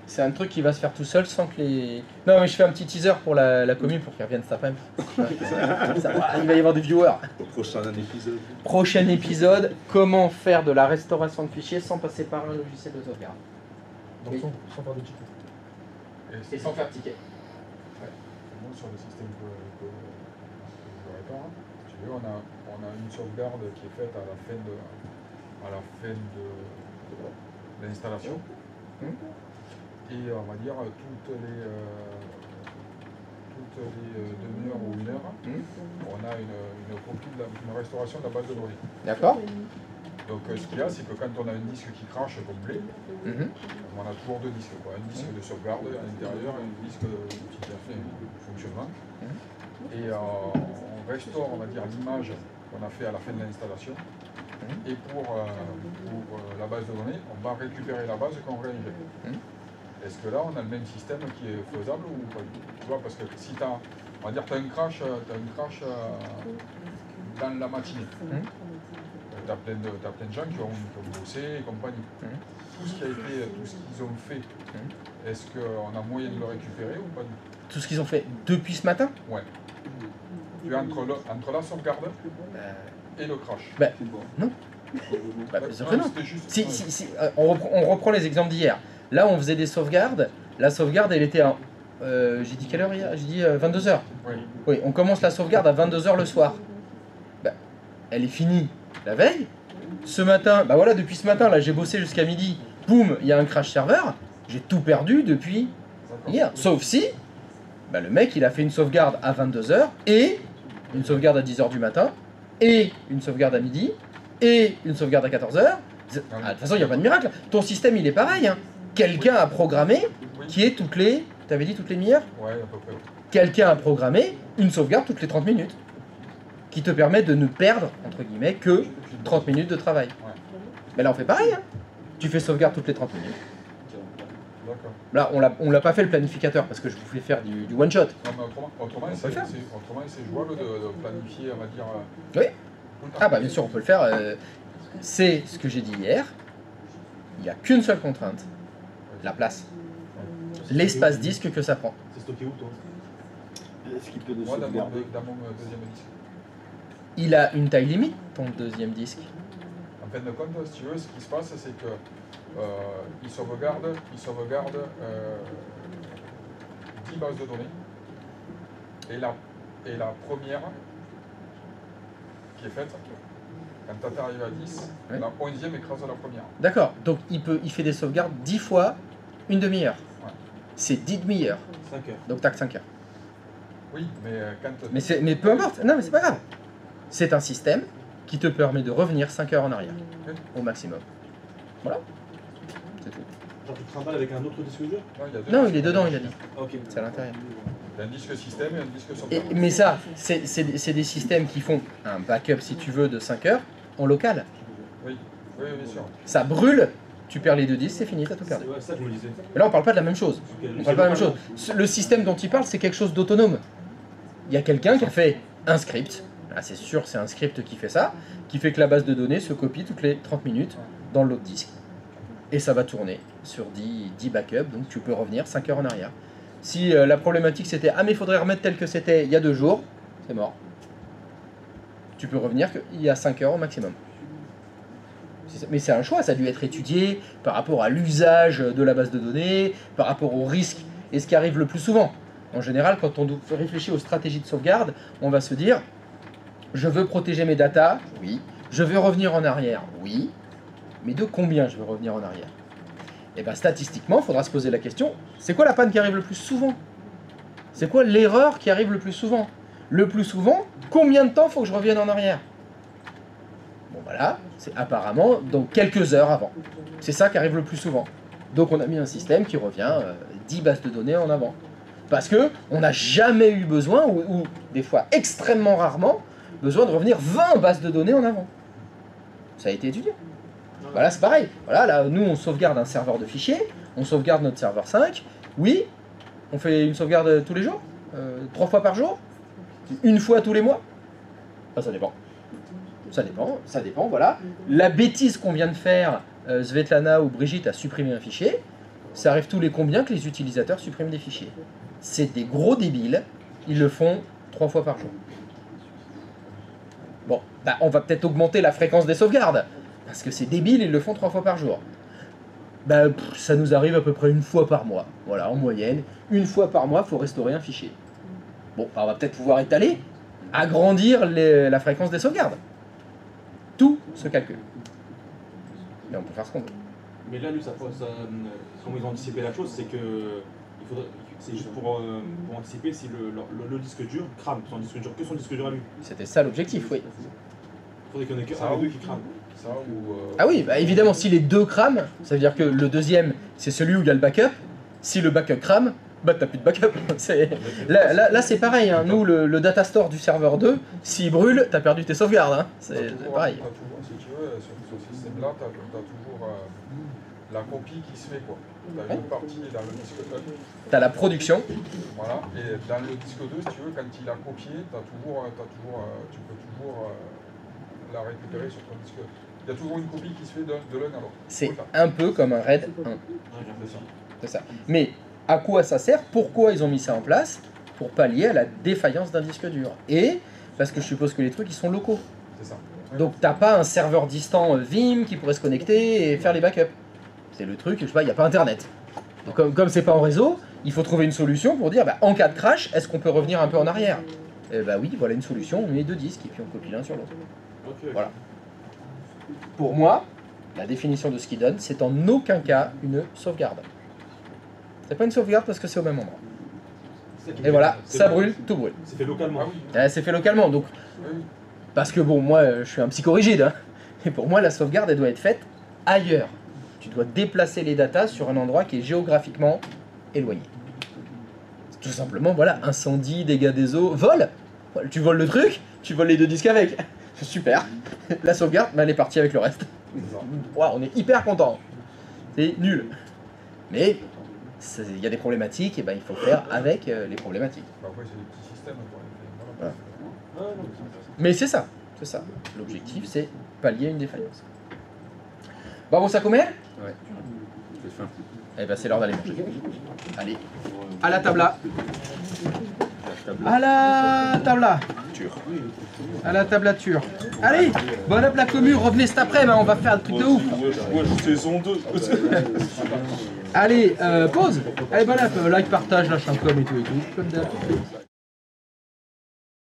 C'est un truc qui va se faire tout seul sans que les... Non mais je fais un petit teaser pour la commune pour qu'ils reviennent cet après-midi. Il va y avoir des viewers. Prochain épisode. Prochain épisode, comment faire de la restauration de fichiers sans passer par un logiciel de sauvegarde. Donc Oui. sans faire de ticket. Et sans faire ticket. Moi, sur le système que je répare, si tu veux, on a une sauvegarde qui est faite à la fin de l'installation. Et on va dire toutes les demi-heures ou 1 heure, on a une copie une restauration de la base de données. D'accord. Donc ce qu'il y a, c'est que quand on a un disque qui crache complet, on a toujours 2 disques, quoi. Un disque de sauvegarde à l'intérieur et un disque qui a fait un fonctionnement. Et on restaure, on va dire, l'image qu'on a fait à la fin de l'installation. Et pour la base de données, on va récupérer la base qu'on réinjecte. Est-ce que là, on a le même système qui est faisable ou pas? Tu vois, parce que si tu as, on va dire, t'as un crash dans la matinée. Tu as plein de gens qui ont bossé et compagnie. Tout ce qu'ils ont fait, est-ce qu'on a moyen de le récupérer ou pas du tout? Tout ce qu'ils ont fait depuis ce matin? Ouais. Tu es entre la sauvegarde et le crash. Bah, non. Bah, bien sûr que non. Si, on reprend les exemples d'hier. Là, on faisait des sauvegardes. La sauvegarde, elle était à... j'ai dit quelle heure hier? J'ai dit 22h. Oui. Oui, on commence la sauvegarde à 22h le soir. Bah, elle est finie la veille. Ce matin, bah voilà, depuis ce matin, là, j'ai bossé jusqu'à midi. Boum, il y a un crash serveur. J'ai tout perdu depuis hier. Sauf si, bah, le mec, il a fait une sauvegarde à 22h et une sauvegarde à 10h du matin et une sauvegarde à midi et une sauvegarde à 14h. De toute façon, il n'y a pas de miracle. Ton système, il est pareil. Hein. Quelqu'un a programmé qui est toutes les... Tu avais dit toutes les demi-heures? Ouais, à peu près. Quelqu'un a programmé une sauvegarde toutes les 30 minutes qui te permet de ne perdre, entre guillemets, que 30 minutes de travail. Ouais. Mais là, on fait pareil. Hein. Tu fais sauvegarde toutes les 30 minutes. D'accord. Là, on l'a pas fait le planificateur parce que je voulais faire du one-shot. Non, mais autrement c'est jouable de planifier, on va dire... Oui. Ah bah bien sûr, on peut le faire. C'est ce que j'ai dit hier. Il n'y a qu'une seule contrainte. La place. L'espace disque que ça prend. C'est stocké où, toi? Est-ce qu'il peut nous Moi, dans sauvegarder mon deuxième disque. Il a une taille limite, ton deuxième disque. En fin de compte, si tu veux, ce qui se passe, c'est que il sauvegarde 10 bases de données. Et la première qui est faite, quand tu arrives à 10, ouais. La 11e écrase la première. D'accord, donc il fait des sauvegardes 10 fois une demi-heure. Ouais. C'est 10 demi-heures. 5 heures. Donc tac, 5 heures. Oui, mais quand... Mais peu importe, non mais c'est pas grave. C'est un système qui te permet de revenir 5 heures en arrière, au maximum. Voilà. C'est tout. Genre tu trimbales avec un autre disque dur? Non, il est dedans, il a dit. Ah, ok. C'est à l'intérieur. Il y a un disque système et un disque sauvegarde. Mais ça, c'est des systèmes qui font un backup, si tu veux, de 5 heures en local. Oui, bien sûr. Ça brûle, tu perds les 2 disques, c'est fini, t'as tout perdu. Ouais, ça je me disais. Mais là, on parle pas de la même chose. On parle pas de la même chose. Le système dont il parle, c'est quelque chose d'autonome. Il y a quelqu'un qui a fait un script. Ah, c'est sûr, c'est un script qui fait ça, qui fait que la base de données se copie toutes les 30 minutes dans l'autre disque. Et ça va tourner sur 10 backups, donc tu peux revenir 5 heures en arrière. Si la problématique c'était « Ah mais il faudrait remettre tel que c'était il y a 2 jours », c'est mort. Tu peux revenir il y a 5 heures au maximum. Mais c'est un choix, ça a dû être étudié par rapport à l'usage de la base de données, par rapport au risque. Et ce qui arrive le plus souvent, En général, quand on réfléchit aux stratégies de sauvegarde, on va se dire, je veux protéger mes datas, oui. Je veux revenir en arrière, oui. Mais de combien je veux revenir en arrière? Et bien statistiquement, il faudra se poser la question, c'est quoi la panne qui arrive le plus souvent? C'est quoi l'erreur qui arrive le plus souvent? Le plus souvent, combien de temps faut que je revienne en arrière? Bon voilà, c'est apparemment dans quelques heures avant. C'est ça qui arrive le plus souvent. Donc on a mis un système qui revient 10 bases de données en avant. Parce que on n'a jamais eu besoin, ou des fois extrêmement rarement, besoin de revenir 20 bases de données en avant. Ça a été étudié. Voilà, c'est pareil. Voilà, là, nous, on sauvegarde un serveur de fichiers, on sauvegarde notre serveur 5. Oui, on fait une sauvegarde tous les jours, 3 fois par jour, une fois tous les mois. Enfin, ça dépend. Ça dépend, voilà. La bêtise qu'on vient de faire, Svetlana ou Brigitte a supprimé un fichier, ça arrive tous les combien que les utilisateurs suppriment des fichiers. C'est des gros débiles, ils le font 3 fois par jour. Bon, bah, on va peut-être augmenter la fréquence des sauvegardes, parce que c'est débile, ils le font 3 fois par jour. Bah, ça nous arrive à peu près une fois par mois, voilà, en moyenne. Une fois par mois, il faut restaurer un fichier. Bon, bah, on va peut-être pouvoir étaler, agrandir la fréquence des sauvegardes. Tout se calcule. Mais on peut faire ce qu'on veut. Mais là, lui, comment ils ont anticipé la chose, c'est que c'est juste pour anticiper si le disque dur crame, son disque dur, que son disque dur à lui. C'était ça l'objectif, oui. Il faudrait qu'il y en ait qu'un des deux qui crame. Ah oui, bah évidemment, si les deux crament, ça veut dire que le deuxième, c'est celui où il y a le backup. Si le backup crame, bah t'as plus de backup. Là c'est pareil, hein. Nous, le data store du serveur 2, s'il brûle, t'as perdu tes sauvegardes. Hein. C'est pareil. Si tu veux, sur ce système-là, t'as toujours la copie qui se fait, quoi. T'as une partie dans le disque 1. T'as la production. Voilà, et dans le disque 2, si tu veux, quand il a copié, tu peux toujours la récupérer sur ton disque. Il y a toujours une copie qui se fait de l'un à l'autre. C'est un peu comme un RAID 1. C'est ça. Mais à quoi ça sert? Pourquoi ils ont mis ça en place? Pour pallier à la défaillance d'un disque dur. Et parce que je suppose que les trucs, ils sont locaux. C'est ça. Donc t'as pas un serveur distant Vim qui pourrait se connecter et faire les backups. C'est le truc, je sais pas, il n'y a pas internet. Donc comme c'est pas en réseau, il faut trouver une solution pour dire, bah, en cas de crash, est-ce qu'on peut revenir un peu en arrière? Bah oui, voilà une solution, on met 2 disques et puis on copie l'un sur l'autre. Okay. Voilà. Pour moi, la définition de ce qu'il donne, c'est en aucun cas une sauvegarde. C'est pas une sauvegarde parce que c'est au même endroit. Et voilà, ça brûle, tout brûle. C'est fait localement. C'est fait localement, donc... Parce que bon, moi, je suis un psychorigide, hein, et pour moi, la sauvegarde, elle doit être faite ailleurs. Tu dois déplacer les datas sur un endroit qui est géographiquement éloigné. Tout simplement, voilà, incendie, dégâts des eaux, vol. Tu voles le truc, tu voles les 2 disques avec. Super. La sauvegarde, bah, elle est partie avec le reste. Wow, on est hyper content. C'est nul. Mais il y a des problématiques, et ben il faut faire avec les problématiques. Après, c'est des petits systèmes. Voilà. Mais c'est ça. L'objectif, c'est pallier une défaillance. Bon, ça combien? Ouais. J'ai faim. Eh ben, c'est l'heure d'aller manger. Allez, à la tabla. À la tabla. À la tablature. Allez, bonne app la commu, revenez cet après-midi, on va faire un truc de ouf. Saison 2. Allez, pause. Allez, bonne app, like, partage, lâche un com et tout, comme d'hab.